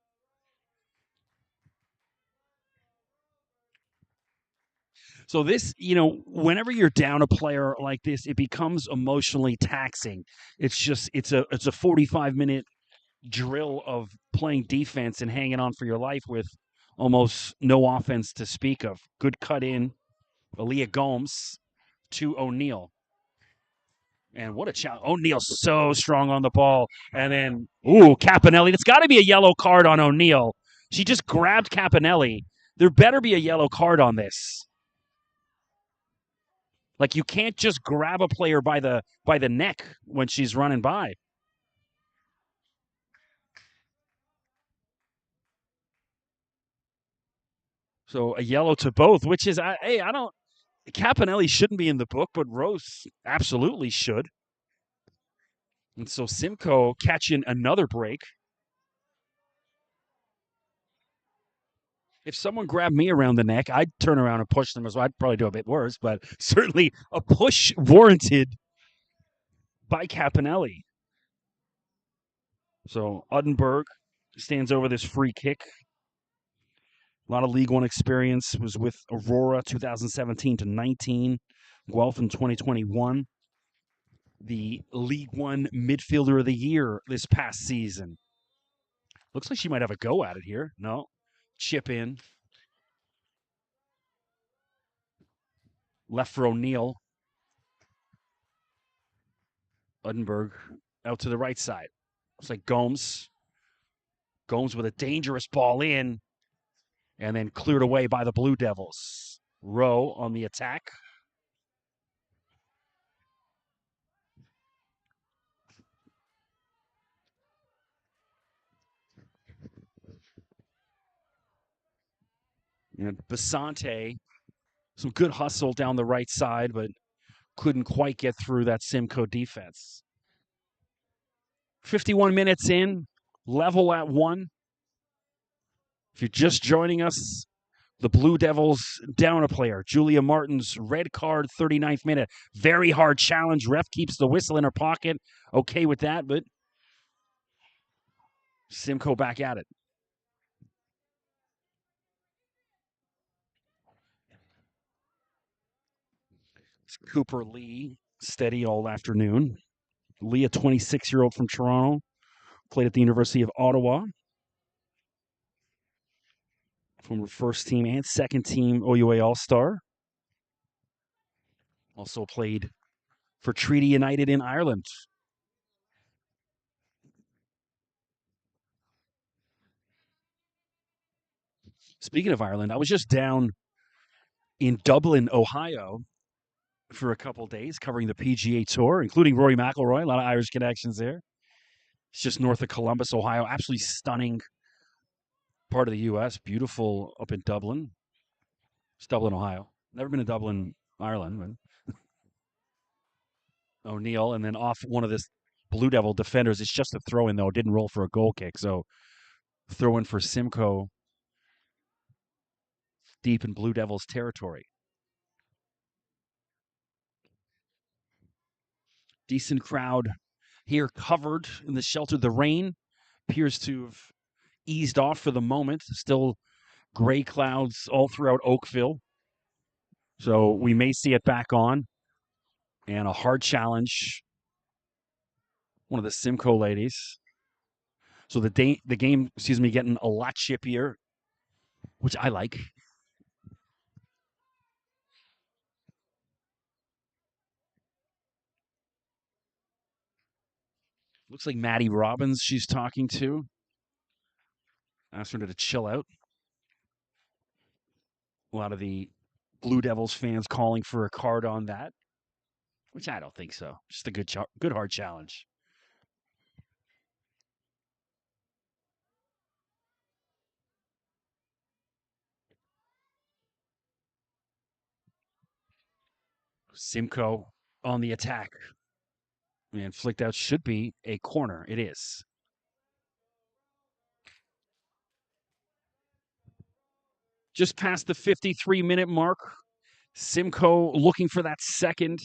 So this, whenever you're down a player like this, it becomes emotionally taxing. It's a 45-minute drill of playing defense and hanging on for your life with almost no offense to speak of. Good cut in, Aaliyah Gomes to O'Neill. And what a challenge. O'Neill's so strong on the ball. And then, Caponelli. It's got to be a yellow card on O'Neill. She just grabbed Caponelli. There better be a yellow card on this. Like, you can't just grab a player by the neck when she's running by. So a yellow to both, which is, Caponelli shouldn't be in the book, but Rose absolutely should. And so Simcoe catching another break. If someone grabbed me around the neck, I'd turn around and push them as well. I'd probably do a bit worse, but certainly a push warranted by Caponelli. So Uddenberg stands over this free kick. A lot of League One experience. Was with Aurora 2017 to 19, Guelph in 2021. The League One Midfielder of the Year this past season. Looks like she might have a go at it here. No. Chip in. Left for O'Neill. Uddenberg out to the right side. Looks like Gomes. Gomes with a dangerous ball in and then cleared away by the Blue Devils. Rowe on the attack. And Basante, some good hustle down the right side, but couldn't quite get through that Simcoe defense. 51 minutes in, level at 1. If you're just joining us, the Blue Devils down a player. Julia Martin's red card, 39th minute. Very hard challenge. Ref keeps the whistle in her pocket. Okay with that, but Simcoe back at it. It's Cooper Lee, steady all afternoon. Lee, a 26-year-old from Toronto, played at the University of Ottawa. Former first team and second team OUA All-Star. Also played for Treaty United in Ireland. Speaking of Ireland, I was just down in Dublin, Ohio for a couple days covering the PGA Tour, including Rory McIlroy. A lot of Irish connections there. It's just north of Columbus, Ohio. Absolutely stunning part of the U.S. Beautiful up in Dublin. It's Dublin, Ohio. Never been to Dublin, Ireland. But O'Neill, and then off one of this Blue Devil defenders. It's just a throw in, though. It didn't roll for a goal kick. So throw in for Simcoe deep in Blue Devils territory. Decent crowd here, covered in the shelter. The rain appears to have eased off for the moment. Still gray clouds all throughout Oakville. So we may see it back on. And a hard challenge. One of the Simcoe ladies. So the game, getting a lot chippier, which I like. Looks like Maddie Robbins she's talking to. Asked her to chill out. A lot of the Blue Devils fans calling for a card on that, which I don't think so. Just a good hard challenge. Simcoe on the attack. And flicked out should be a corner. It is. Just past the 53-minute mark. Simcoe looking for that second.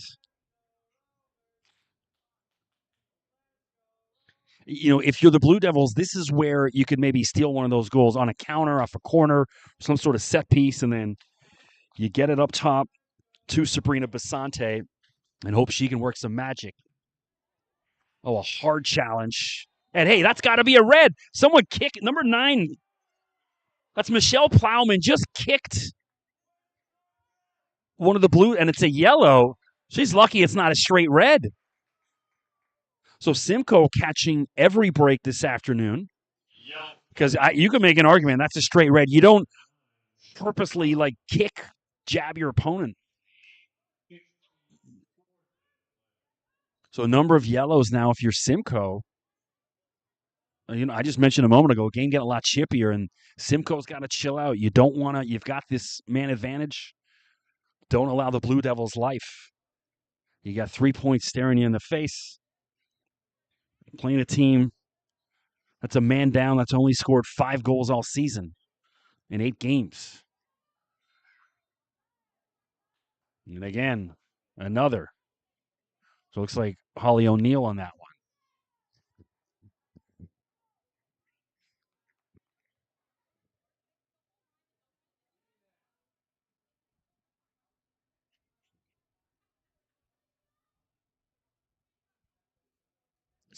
You know, if you're the Blue Devils, this is where you could maybe steal one of those goals on a counter, off a corner, some sort of set piece, and then you get it up top to Sabrina Basante and hope she can work some magic. Oh, a hard challenge. And hey, that's got to be a red. Someone kicked number 9. That's Michelle Plowman just kicked one of the blue, and it's a yellow. She's lucky it's not a straight red. So Simcoe catching every break this afternoon. Because you can make an argument that's a straight red. You don't purposely jab your opponent. So a number of yellows now if you're Simcoe. You know, I just mentioned a moment ago, game getting a lot chippier, and Simcoe's got to chill out. You don't want to. You've got this man advantage. Don't allow the Blue Devils life. You got 3 points staring you in the face. Playing a team that's a man down that's only scored 5 goals all season in 8 games. And again, another. So it looks like Holly O'Neill on that one.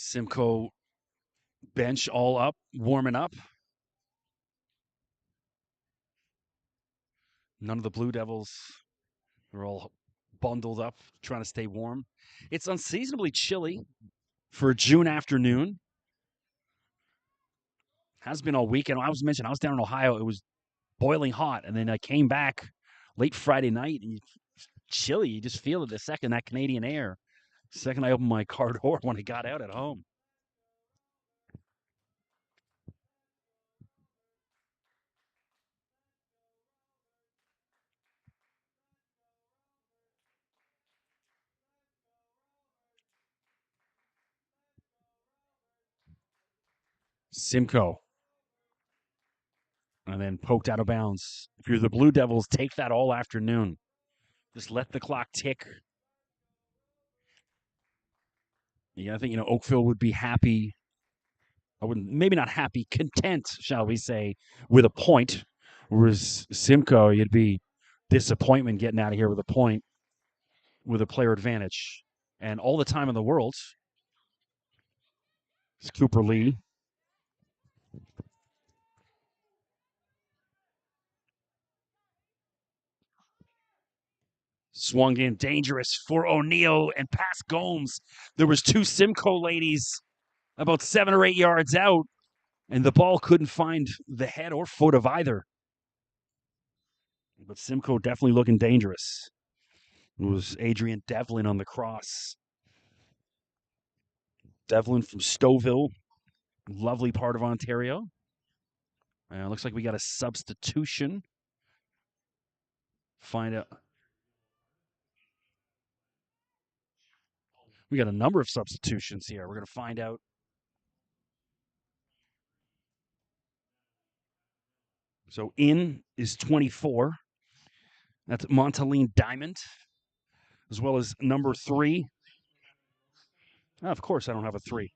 Simcoe bench all up, warming up. None of the Blue Devils are all bundled up, trying to stay warm. It's unseasonably chilly for a June afternoon. Has been all weekend. I was down in Ohio. It was boiling hot, and then I came back late Friday night, and it's chilly. You just feel it the second that Canadian air. Second I opened my car door when I got out at home. Simcoe, and then poked out of bounds. If you're the Blue Devils, take that all afternoon. Just let the clock tick. Yeah, I think Oakville would be happy. I wouldn't, maybe not happy, content, shall we say, with a point. Whereas Simcoe, you'd be disappointment getting out of here with a point, with a player advantage, and all the time in the world. It's Cooper Lee. Swung in dangerous for O'Neill and past Gomes. There was two Simcoe ladies about 7 or 8 yards out, and the ball couldn't find the head or foot of either. But Simcoe definitely looking dangerous. It was Adrian Devlin on the cross. Devlin from Stouffville, lovely part of Ontario. Looks like we got a substitution. Find out. We got a number of substitutions here. We're going to find out. So in is 24. That's Montaline Diamond, as well as number 3. Oh, of course, I don't have a 3.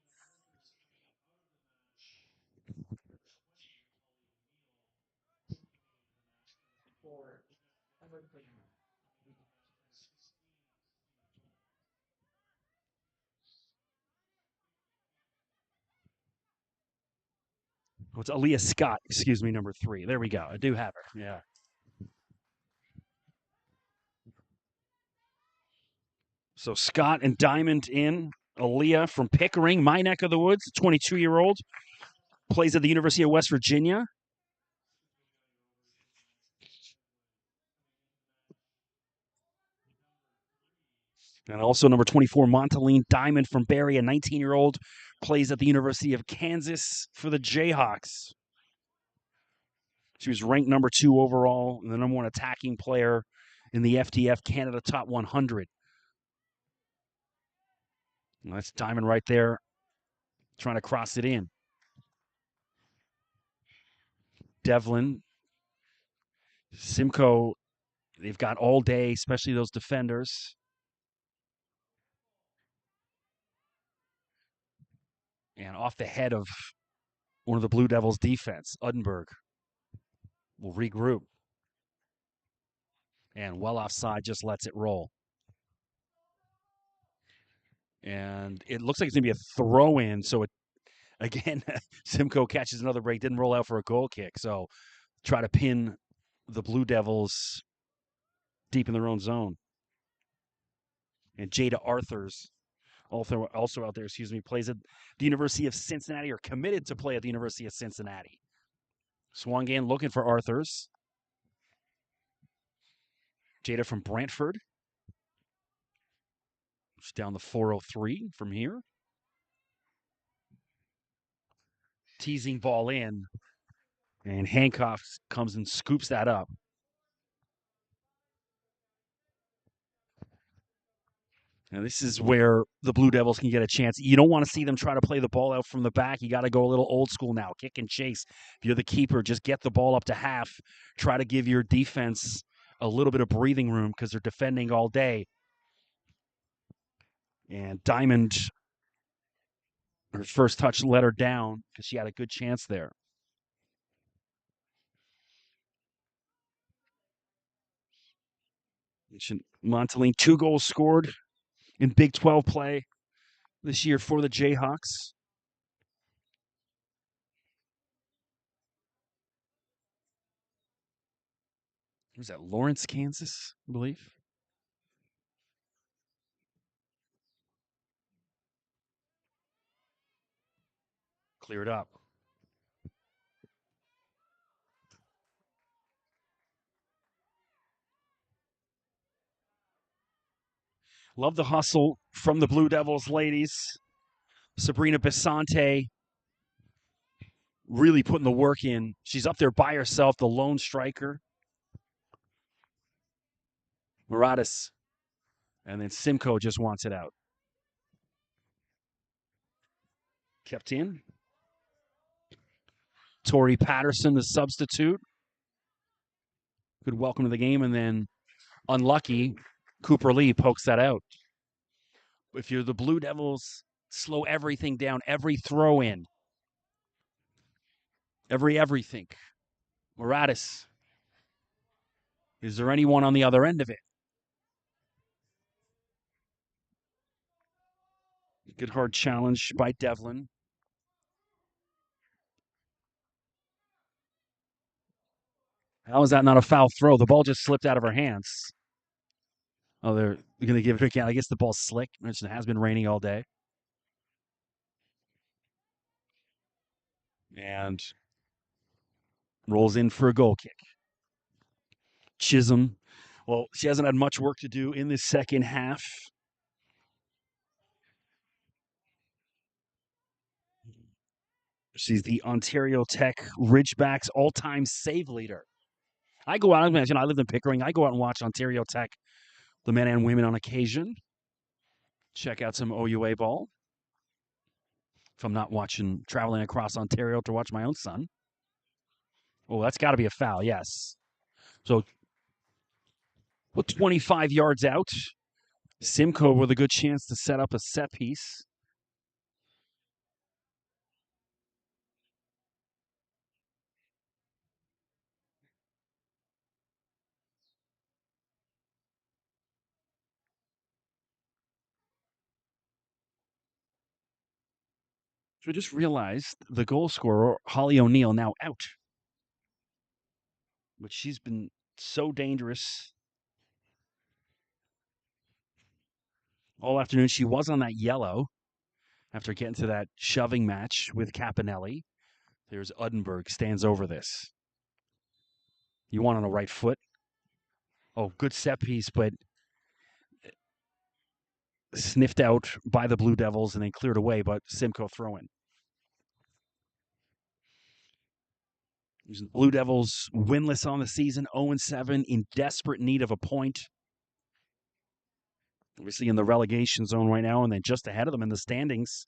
Oh, it's Aaliyah Scott, excuse me, number 3. There we go. I do have her. Yeah. So Scott and Diamond in. Aaliyah from Pickering, my neck of the woods, 22-year-old, plays at the University of West Virginia. And also number 24, Montaline Diamond from Barrie, a 19-year-old, plays at the University of Kansas for the Jayhawks. She was ranked number 2 overall and the number 1 attacking player in the FDF Canada Top 100. And that's Diamond right there, trying to cross it in. Devlin, Simcoe, they've got all day, especially those defenders. And off the head of one of the Blue Devils' defense, Uddenberg will regroup. And well offside, just lets it roll. And it looks like it's going to be a throw in. So, again, Simcoe catches another break, didn't roll out for a goal kick. So, try to pin the Blue Devils deep in their own zone. And Jada Arthurs, also out there, plays at the University of Cincinnati, or committed to play at the University of Cincinnati. Swung in looking for Arthurs. Jada from Brantford. Just down the 403 from here. Teasing ball in. And Hancock comes and scoops that up. Now, this is where the Blue Devils can get a chance. You don't want to see them try to play the ball out from the back. You got to go a little old school now, kick and chase. If you're the keeper, just get the ball up to half. Try to give your defense a little bit of breathing room because they're defending all day. And Diamond, her first touch let her down because she had a good chance there. Montaline, 2 goals scored in Big 12 play. this year for the Jayhawks. Was that Lawrence, Kansas, I believe? Cleared up. Love the hustle from the Blue Devils ladies. Sabrina Bisante really putting the work in. She's up there by herself, the lone striker. Muratis. And then Simcoe just wants it out. Kept in. Tori Patterson, the substitute. Good welcome to the game. And then unlucky, Cooper Lee pokes that out. If you're the Blue Devils, slow everything down, every throw in, everything. Muratis. Is there anyone on the other end of it? Good hard challenge by Devlin. How is that not a foul throw? The ball just slipped out of her hands. Oh, they're going to give it again. I guess the ball's slick. It has been raining all day. And rolls in for a goal kick. Chisholm. Well, she hasn't had much work to do in the second half. She's the Ontario Tech Ridgebacks all-time save leader. I go out, I live in Pickering. I go out and watch Ontario Tech, the men and women on occasion. Check out some OUA ball. If I'm not traveling across Ontario to watch my own son. Oh, that's got to be a foul, yes. So, 25 yards out. Simcoe with a good chance to set up a set piece. So I just realized the goal scorer, Holly O'Neill, now out. But she's been so dangerous all afternoon. She was on that yellow after getting to that shoving match with Capinelli. There's Uddenberg, stands over this. You want on the right foot. Oh, good set piece, but sniffed out by the Blue Devils and then cleared away, but Simcoe throw-in. Blue Devils winless on the season, 0-7, in desperate need of a point. Obviously in the relegation zone right now, and then just ahead of them in the standings,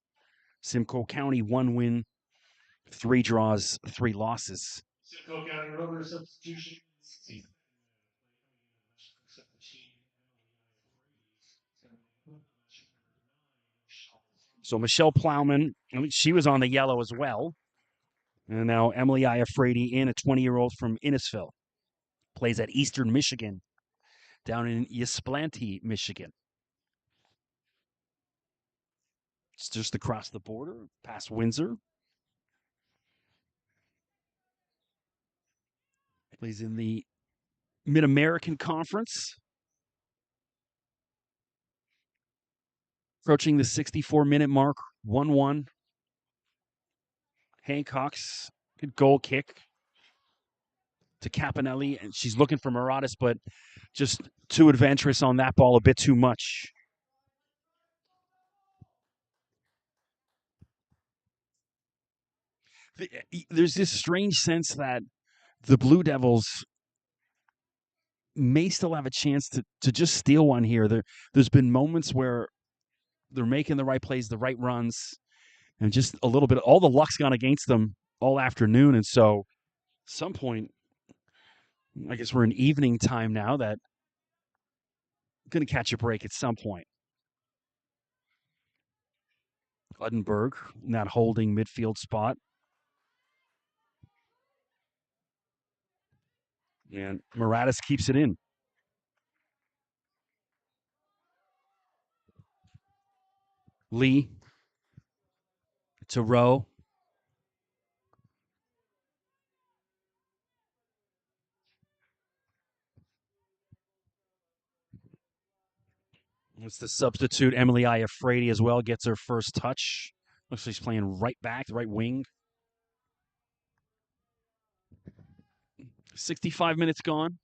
Simcoe County, 1 win, 3 draws, 3 losses. Simcoe County Rovers substitution. So Michelle Plowman, she was on the yellow as well. And now Emily Iafredi in, a 20-year-old from Innisfil. Plays at Eastern Michigan, down in Ypsilanti, Michigan. It's just across the border, past Windsor. Plays in the Mid-American Conference. Approaching the 64-minute mark, 1-1. Hancock's good goal kick to Capinelli, and she's looking for Muratis, but just too adventurous on that ball, a bit too much. There's this strange sense that the Blue Devils may still have a chance to just steal one here. There's been moments where they're making the right plays, the right runs, and just a little bit, all the luck's gone against them all afternoon. And so at some point, I guess we're in evening time now, that going to catch a break at some point. Uddenberg, not holding midfield spot. And Muratis keeps it in. Lee to Rowe. It's the substitute. Emily Iafrady as well gets her first touch. Looks like she's playing right back, the right wing. 65 minutes gone.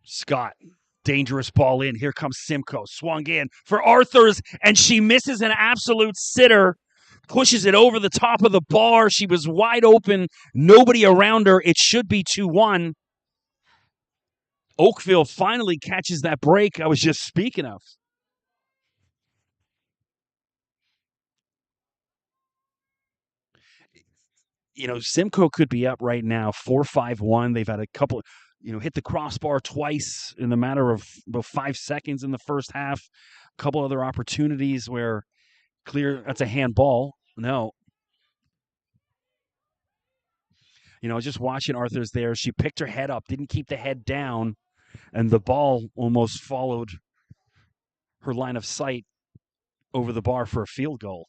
Scott, dangerous ball in. Here comes Simcoe. Swung in for Arthurs, and she misses an absolute sitter. Pushes it over the top of the bar. She was wide open. Nobody around her. It should be 2-1. Oakville finally catches that break I was just speaking of. Simcoe could be up right now, 4-5-1. They've had a couple, hit the crossbar twice in the matter of about 5 seconds in the first half. A couple other opportunities where clear, that's a handball. No. Just watching Arthur's there. She picked her head up, didn't keep the head down, and the ball almost followed her line of sight over the bar for a field goal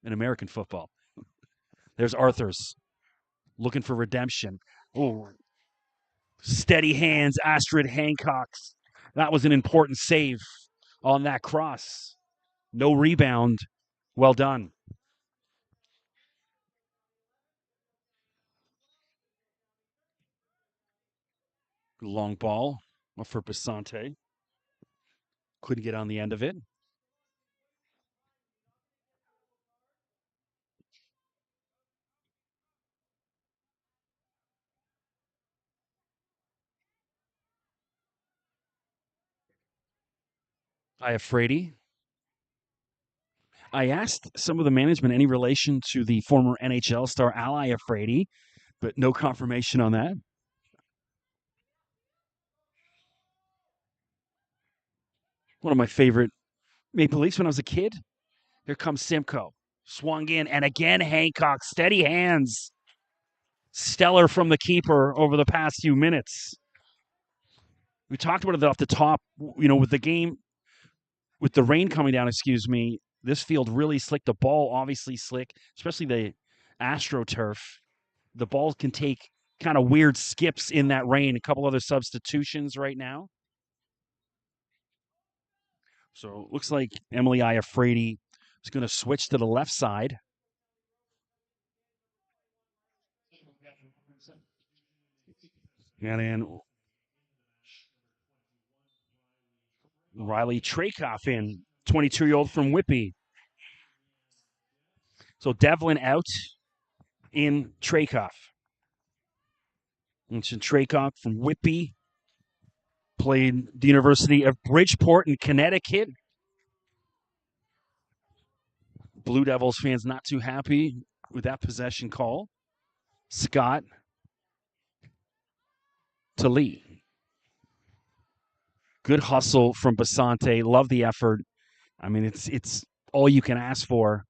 in American football. There's Arthur's looking for redemption. Oh, steady hands, Astrid Hancock. That was an important save on that cross. No rebound. Well done. Long ball for Basante. Couldn't get on the end of it. Iafrady. I asked some of the management any relation to the former NHL star Al Iafrady, but no confirmation on that. One of my favorite Maple Leafs when I was a kid. Here comes Simcoe. Swung in, and again Hancock. Steady hands. Stellar from the keeper over the past few minutes. We talked about it off the top, with the game, with the rain coming down, this field really slick. The ball obviously slick, especially the AstroTurf. The ball can take kind of weird skips in that rain. A couple other substitutions right now. So it looks like Emily Iafrady is going to switch to the left side. And then Riley Trakoff in, 22-year-old from Whitby. So Devlin out in Trakoff. Mentioned Trakoff from Whitby. Played the University of Bridgeport in Connecticut. Blue Devils fans not too happy with that possession call. Scott to Lee. Good hustle from Basante. Love the effort. I mean, it's all you can ask for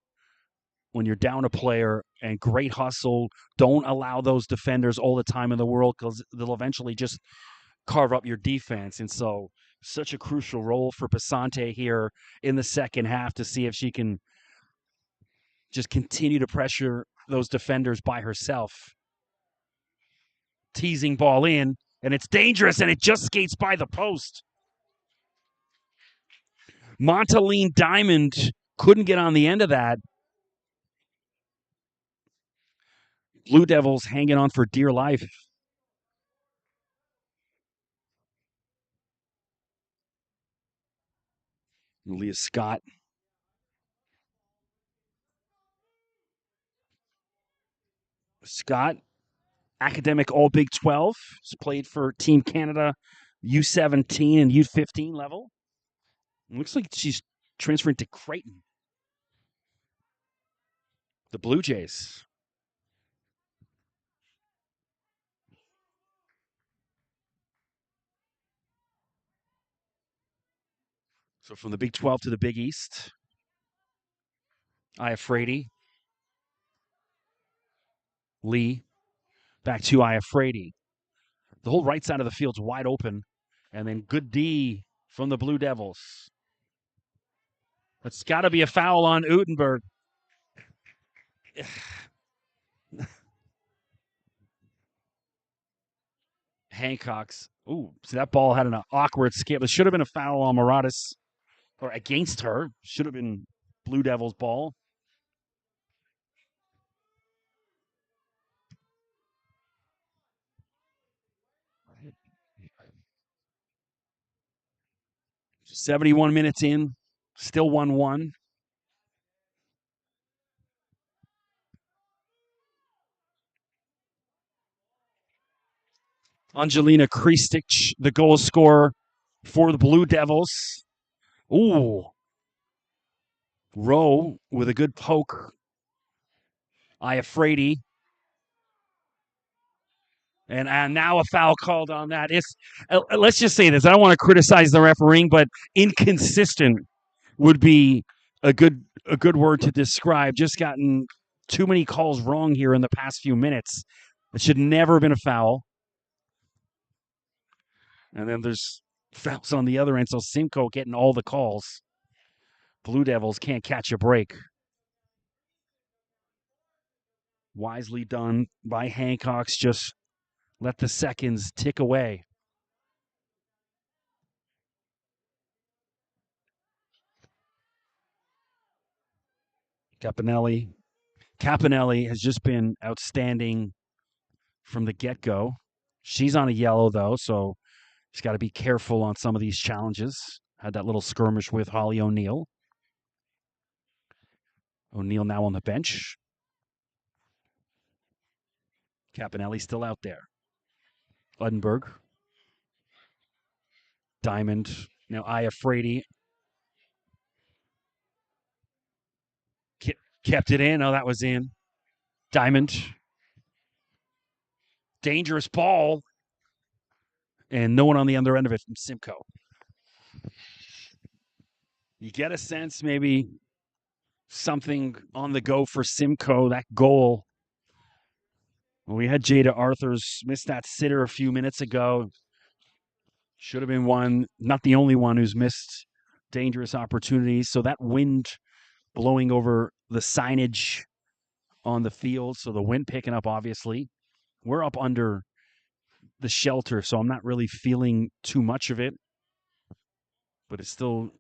when you're down a player, and great hustle. Don't allow those defenders all the time in the world because they'll eventually just carve up your defense. And so such a crucial role for Basante here in the second half to see if she can just continue to pressure those defenders by herself. Teasing ball in, and it's dangerous, and it just skates by the post. Montaline Diamond couldn't get on the end of that. Blue Devils hanging on for dear life. Leah Scott. Scott, academic All Big 12. Has played for Team Canada, U17 and U15 level. It looks like she's transferring to Creighton. The Blue Jays. So from the Big 12 to the Big East. Iafrady. Lee back to Iafrady. The whole right side of the field's wide open. And then good D from the Blue Devils. It's got to be a foul on Utenberg. Hancock's. Ooh, see, that ball had an awkward skip. It should have been a foul on Maraudis, or against her. Should have been Blue Devils' ball. .71 minutes in, still 1-1. Angelina Kristic, the goal scorer for the Blue Devils. Ooh. Rowe with a good poke. Iafrady. And now a foul called on that. Let's just say this. I don't want to criticize the refereeing, but inconsistent would be a good word to describe. Just gotten too many calls wrong here in the past few minutes. It should never have been a foul. And then there's fouls on the other end, so Simcoe getting all the calls. Blue Devils can't catch a break. Wisely done by Hancock's. Just let the seconds tick away. Capinelli has just been outstanding from the get-go. She's on a yellow, though, so she's got to be careful on some of these challenges. Had that little skirmish with Holly O'Neill. O'Neill now on the bench. Capinelli still out there. Udenberg. Diamond. Now Iafrady. Kept it in. Oh, that was in. Diamond. Dangerous ball. And no one on the other end of it from Simcoe. You get a sense maybe something on the go for Simcoe. That goal. We had Jada Arthurs miss that sitter a few minutes ago. Should have been one, not the only one who's missed dangerous opportunities. So that wind blowing over the signage on the field. So the wind picking up, obviously. We're up under the shelter, so I'm not really feeling too much of it. But it's still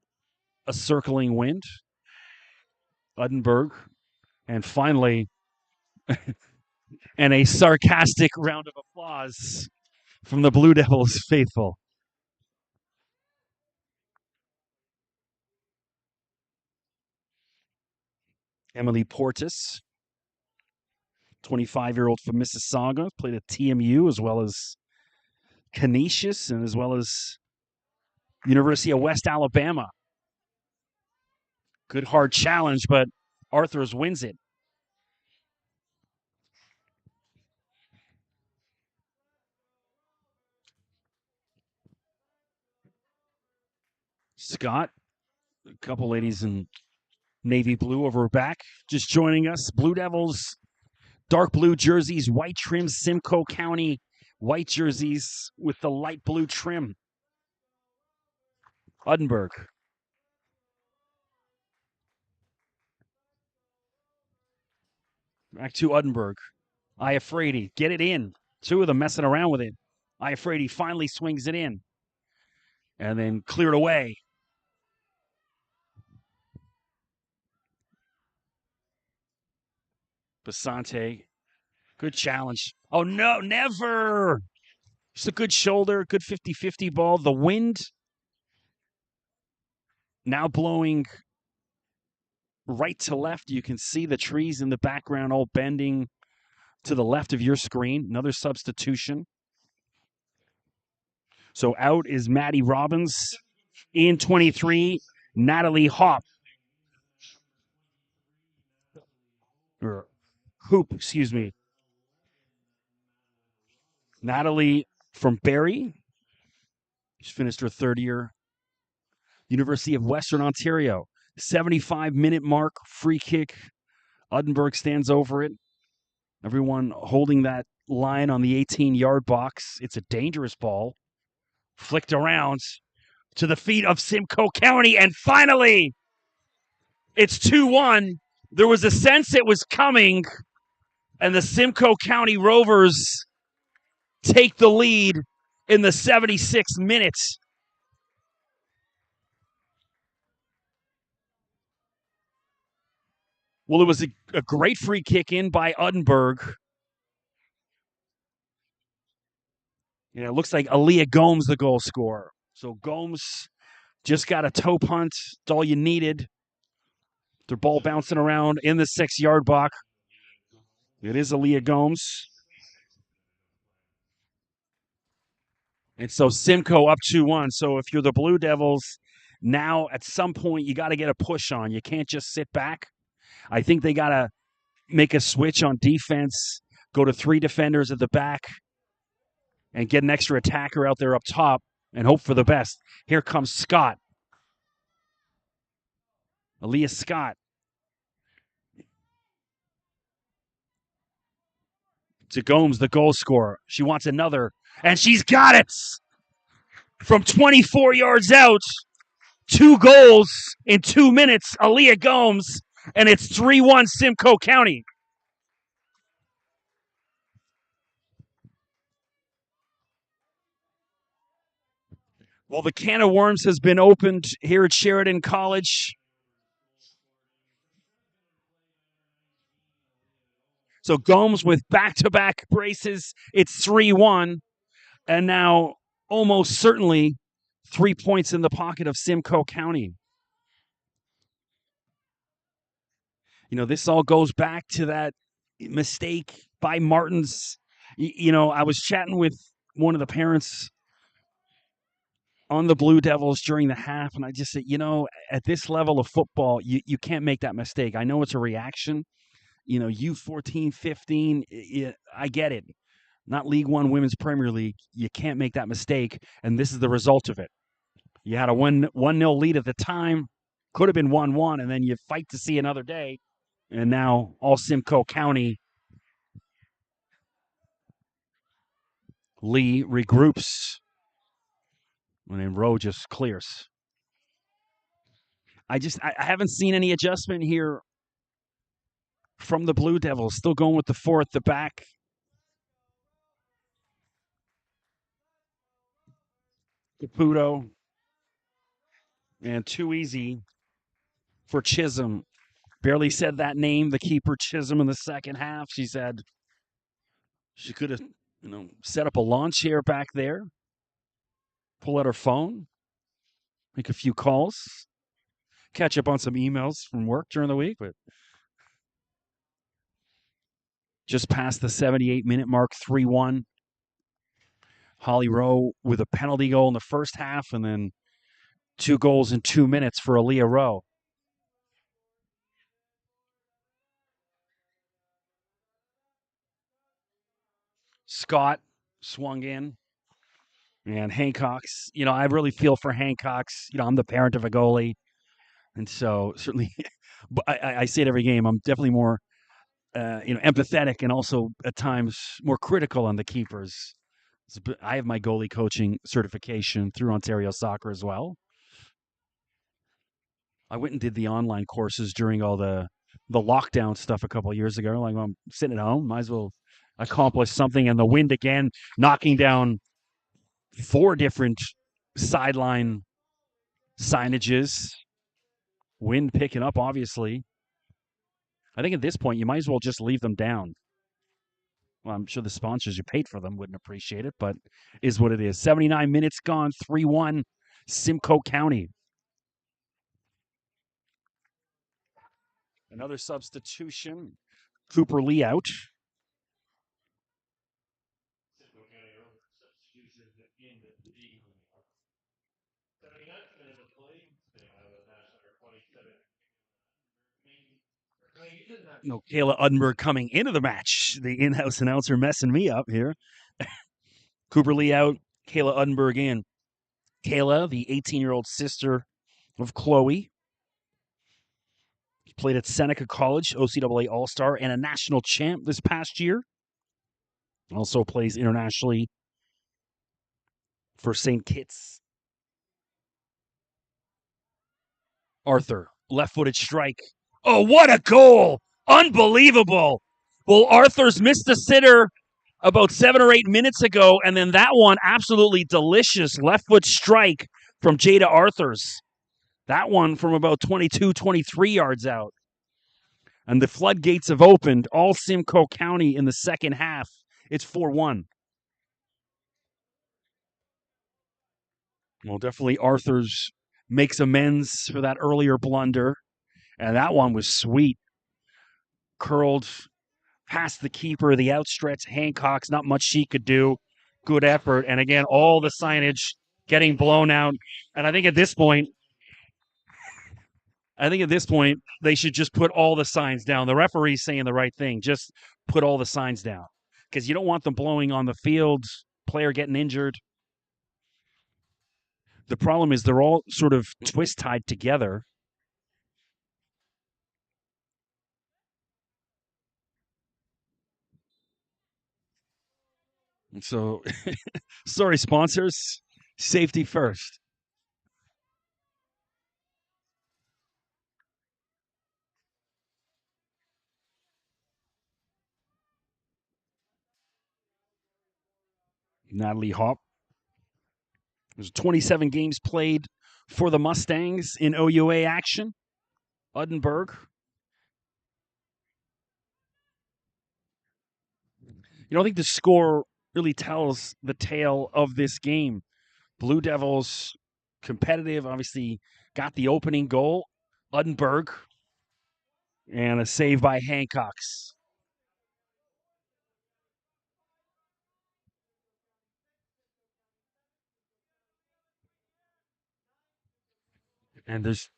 a circling wind. Udenberg. And finally, and a sarcastic round of applause from the Blue Devils faithful. Emily Portis, 25-year-old from Mississauga, played at TMU as well as Canisius and as well as University of West Alabama. Good hard challenge, but Arthurs wins it. Scott, a couple ladies in navy blue over her back, just joining us. Blue Devils, dark blue jerseys, white trim, Simcoe County white jerseys with the light blue trim. Udenberg. Back to Udenberg. Iafrady, get it in. Two of them messing around with it. Iafrady finally swings it in. And then cleared away. Basante. Good challenge. Oh, no, never. Just a good shoulder, good 50-50 ball. The wind now blowing right to left. You can see the trees in the background all bending to the left of your screen. Another substitution. So out is Maddie Robbins. In 23, Natalie Hopp. Or Hoop, excuse me. Natalie from Barrie. She's finished her third year. University of Western Ontario. 75-minute mark, free kick. Udenberg stands over it. Everyone holding that line on the 18-yard box. It's a dangerous ball. Flicked around to the feet of Simcoe County, and finally, it's 2-1. There was a sense it was coming, and the Simcoe County Rovers take the lead in the 76th minute. Well, it was a great free kick in by Uddenberg. It looks like Aaliyah Gomes, the goal scorer. So Gomes just got a toe punt. It's all you needed. Their ball bouncing around in the 6-yard box. It is Aaliyah Gomes. And so Simcoe up 2-1. So if you're the Blue Devils, now at some point you got to get a push on. You can't just sit back. I think they got to make a switch on defense, go to 3 defenders at the back, and get an extra attacker out there up top and hope for the best. Here comes Scott. Aaliyah Scott. To Gomes, the goal scorer. She wants another, and she's got it from 24 yards out. 2 goals in 2 minutes, Aaliyah Gomes, and it's 3-1 Simcoe County. Well, the can of worms has been opened here at Sheridan College. So Gomes with back-to-back braces, it's 3-1, and now almost certainly 3 points in the pocket of Simcoe County. This all goes back to that mistake by Martins. I was chatting with one of the parents on the Blue Devils during the half, and I just said, at this level of football, you can't make that mistake. I know it's a reaction. U14, 15, I get it. Not League One Women's Premier League. You can't make that mistake, and this is the result of it. You had a 1-0 lead at the time. Could have been 1-1, and then you fight to see another day. And now all Simcoe County. Lee regroups, and then Rowe just clears. I haven't seen any adjustment here from the Blue Devils. Still going with the 4 at the back. Caputo. And too easy for Chisholm. Barely said that name, the keeper Chisholm, in the second half. She said she could have, set up a lawn chair back there, pull out her phone, make a few calls, catch up on some emails from work during the week, but just past the 78-minute mark, 3-1. Holly Rowe with a penalty goal in the first half, and then 2 goals in 2 minutes for Aaliyah Rowe. Scott swung in. And Hancock's, I really feel for Hancock's. I'm the parent of a goalie. And so certainly, but I say it every game, I'm definitely more, empathetic and also at times more critical on the keepers. I have my goalie coaching certification through Ontario Soccer as well. I went and did the online courses during all the lockdown stuff a couple of years ago. Like, well, I'm sitting at home, might as well accomplish something. And the wind again, knocking down 4 different sideline signages. Wind picking up, obviously. I think at this point, you might as well just leave them down. Well, I'm sure the sponsors you paid for them wouldn't appreciate it, but is what it is. 79 minutes gone, 3-1, Simcoe County. Another substitution. Cooper Lee out. Kayla Uddenberg coming into the match. The in-house announcer messing me up here. Cooper Lee out. Kayla Uddenberg in. Kayla, the 18-year-old sister of Chloe, Played at Seneca College, OCAA All-Star, and a national champ this past year. Also plays internationally for St. Kitts. Arthur, left-footed strike. Oh, what a goal! Unbelievable! Well, Arthur's missed a sitter about 7 or 8 minutes ago, and then that one, absolutely delicious left-foot strike from Jada Arthurs. That one from about 22, 23 yards out. And the floodgates have opened, all Simcoe County in the second half. It's 4-1. Well, definitely Arthurs makes amends for that earlier blunder. And that one was sweet. Curled past the keeper, the outstretched Hancock's, not much she could do. Good effort. And again, all the signage getting blown out. And I think at this point, they should just put all the signs down. The referee's saying the right thing. Just put all the signs down. Because you don't want them blowing on the field, player getting injured. The problem is they're all sort of twist-tied together. And so, sorry, sponsors. Safety first. Natalie Hop. There's 27 games played for the Mustangs in OUA action. Uddenberg. I think the score really tells the tale of this game. Blue Devils competitive, obviously got the opening goal. Uddenberg and a save by Hancock's. And there's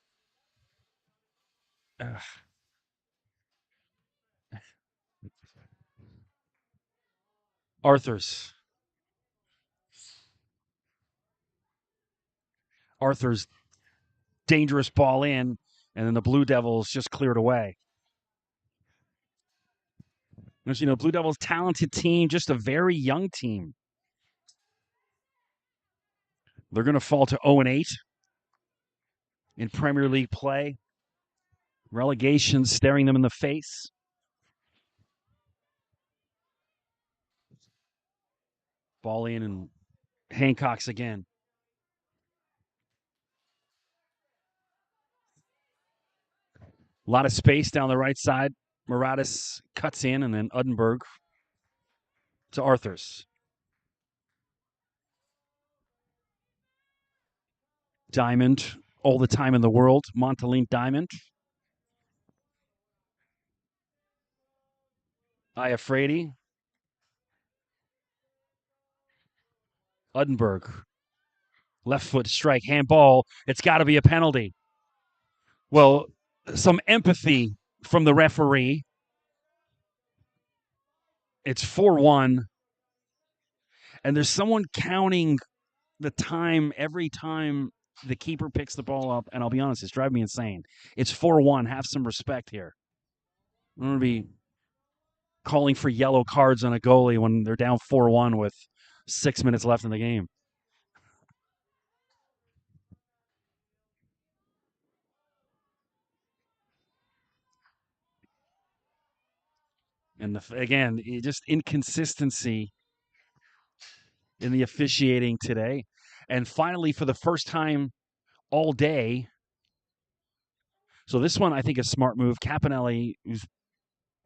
Arthur's dangerous ball in, and then the Blue Devils just cleared away. Blue Devils talented team, just a very young team. They're going to fall to 0-8 in Premier League play. Relegation staring them in the face. Ball in and Hancock's again. A lot of space down the right side. Muratis cuts in, and then Uddenberg to Arthurs. Diamond, all the time in the world. Montaline Diamond. Iafredi. Uddenberg. Left foot strike, handball. It's got to be a penalty. Well, some empathy from the referee. It's 4-1. And there's someone counting the time every time the keeper picks the ball up. And I'll be honest, it's driving me insane. It's 4-1. Have some respect here. I'm going to be calling for yellow cards on a goalie when they're down 4-1 with 6 minutes left in the game. And again, just inconsistency in the officiating today. And finally, for the first time all day, so this one I think is a smart move. Capinelli, who's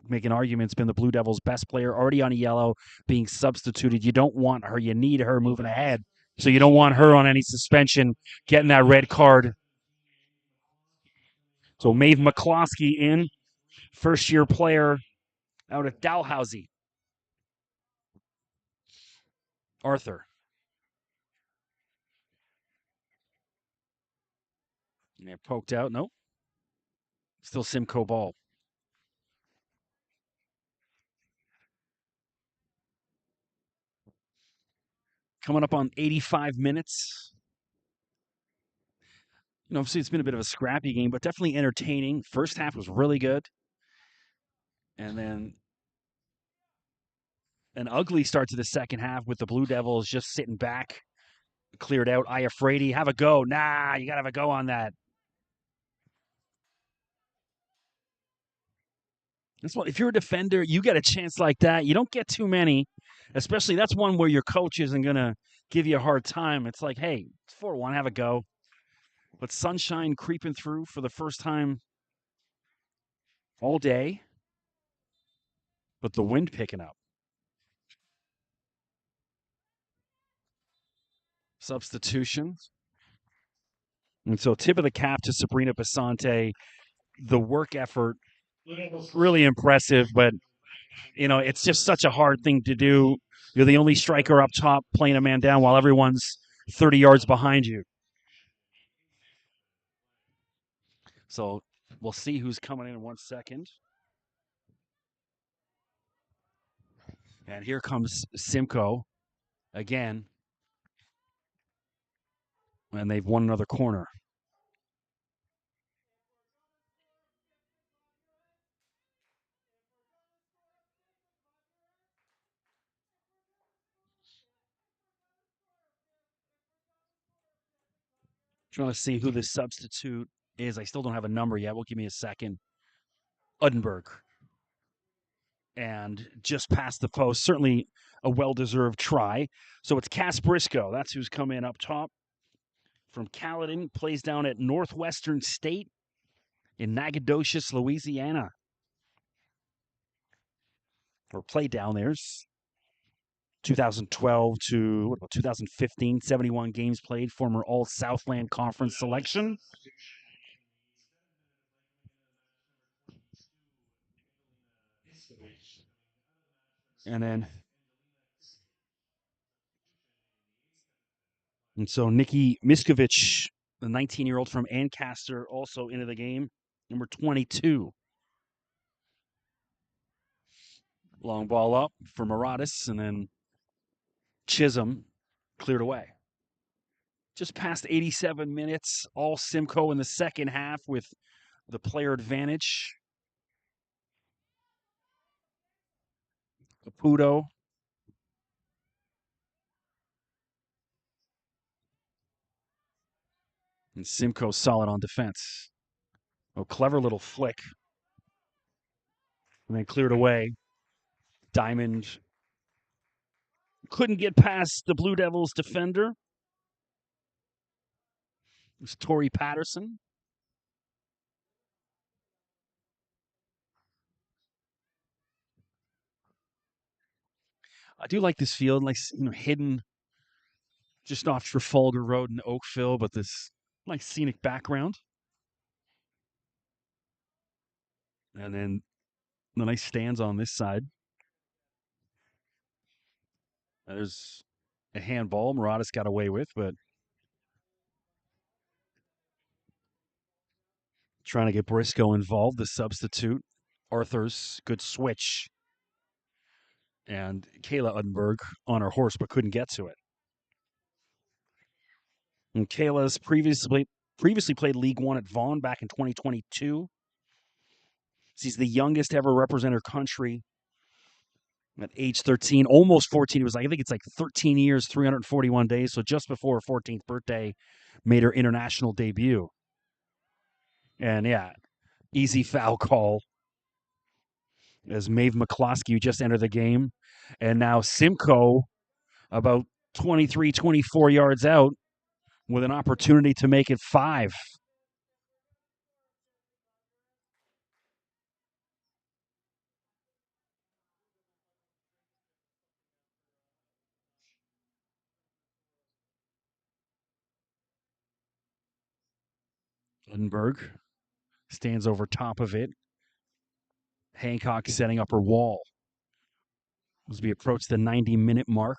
making arguments, been the Blue Devils' best player, already on a yellow, being substituted. You don't want her. You need her moving ahead. So you don't want her on any suspension, getting that red card. So Maeve McCloskey in, first-year player out of Dalhousie. Arthur. Yeah, poked out. Nope. Still Simcoe ball. Coming up on 85 minutes. Obviously, it's been a bit of a scrappy game, but definitely entertaining. First half was really good. And then an ugly start to the second half with the Blue Devils just sitting back, cleared out. Iafrate, have a go. Nah, you got to have a go on that. That's what, if you're a defender, you get a chance like that. You don't get too many, especially that's one where your coach isn't going to give you a hard time. It's like, hey, it's 4-1, have a go. But sunshine creeping through for the first time all day, but the wind picking up. Substitutions. And so tip of the cap to Sabrina Basante. The work effort, really impressive, but it's just such a hard thing to do. You're the only striker up top playing a man down while everyone's 30 yards behind you. So we'll see who's coming in 1 second. And here comes Simcoe again. And they've won another corner. Trying to see who this substitute is. I still don't have a number yet. Will give me a second. Uddenberg. And just past the post. Certainly a well-deserved try. So it's Cass Briscoe. That's who's come in up top. From Caledon, plays down at Northwestern State in Nacogdoches, Louisiana. Or played down there. 2012 to 2015, 71 games played, former All Southland Conference selection. And so Nikki Miskovich, the 19-year-old from Ancaster, also into the game, number 22. Long ball up for Maraudis, and then Chisholm cleared away. Just past 87 minutes, all Simcoe in the second half with the player advantage. Caputo. And Simcoe solid on defense. Oh, clever little flick. And then cleared away. Diamond couldn't get past the Blue Devils defender. It was Torrey Patterson. I do like this field, like hidden just off Trafalgar Road in Oakville, but this nice scenic background. And then the nice stands on this side. There's a handball Maraudis got away with, but trying to get Briscoe involved, the substitute. Arthur's good switch. And Kayla Uddenberg on her horse, but couldn't get to it. And Kayla's previously played League One at Vaughan back in 2022. She's the youngest to ever represent her country at age 13, almost 14. It was I think it's like 13 years, 341 days. So just before her 14th birthday, made her international debut. And yeah, easy foul call as Maeve McCloskey, who just entered the game. And now Simcoe, about 23, 24 yards out, with an opportunity to make it 5. Lindbergh stands over top of it. Hancock setting up her wall as we approach the 90-minute mark.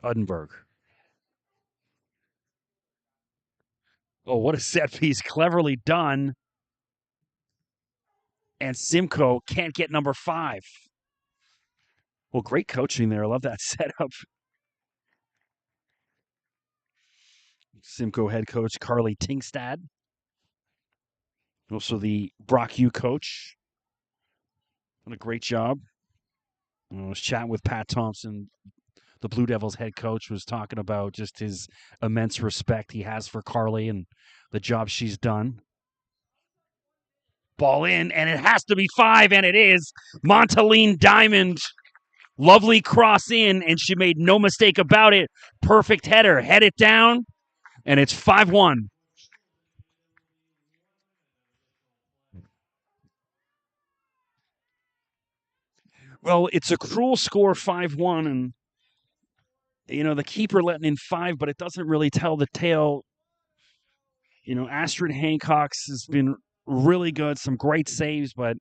Uddenberg. Oh, what a set piece. Cleverly done. And Simcoe can't get number 5. Well, great coaching there. I love that setup. Simcoe head coach Carly Tingstad. Also the Brock U coach. Done a great job. I was chatting with Pat Thompson, the Blue Devils head coach, was talking about just his immense respect he has for Carly and the job she's done. Ball in, and it has to be 5, and it is. Montaline Diamond. Lovely cross in, and she made no mistake about it. Perfect header. Head it down, and it's 5-1. Well, it's a cruel score, 5-1, and the keeper letting in 5, but it doesn't really tell the tale. Astrid Hancock's has been really good, some great saves, but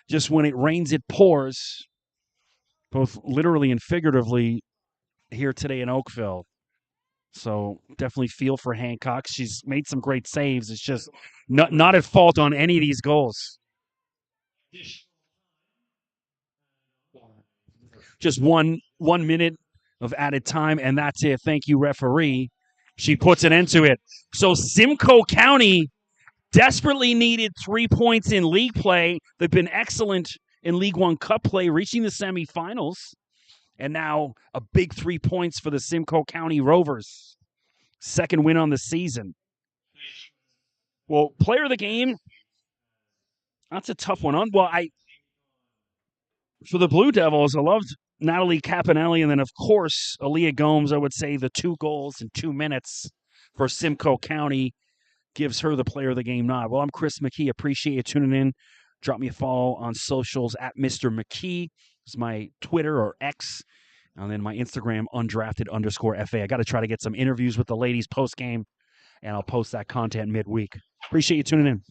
just when it rains, it pours, both literally and figuratively here today in Oakville. So definitely feel for Hancock. She's made some great saves. It's just not at fault on any of these goals. Just 1 minute of added time, and that's it. Thank you, referee. She puts an end to it. So Simcoe County desperately needed 3 points in league play. They've been excellent in League One Cup play, reaching the semifinals. And now a big 3 points for the Simcoe County Rovers. Second win on the season. Well, player of the game, that's a tough one. For the Blue Devils, I loved Natalie Capinelli, and then, of course, Aaliyah Gomes. I would say the 2 goals in 2 minutes for Simcoe County gives her the player of the game nod. Well, I'm Chris McKee. Appreciate you tuning in. Drop me a follow on socials at Mr. McKee. It's my Twitter or X. And then my Instagram, undrafted_FA. I got to try to get some interviews with the ladies post-game, and I'll post that content midweek. Appreciate you tuning in.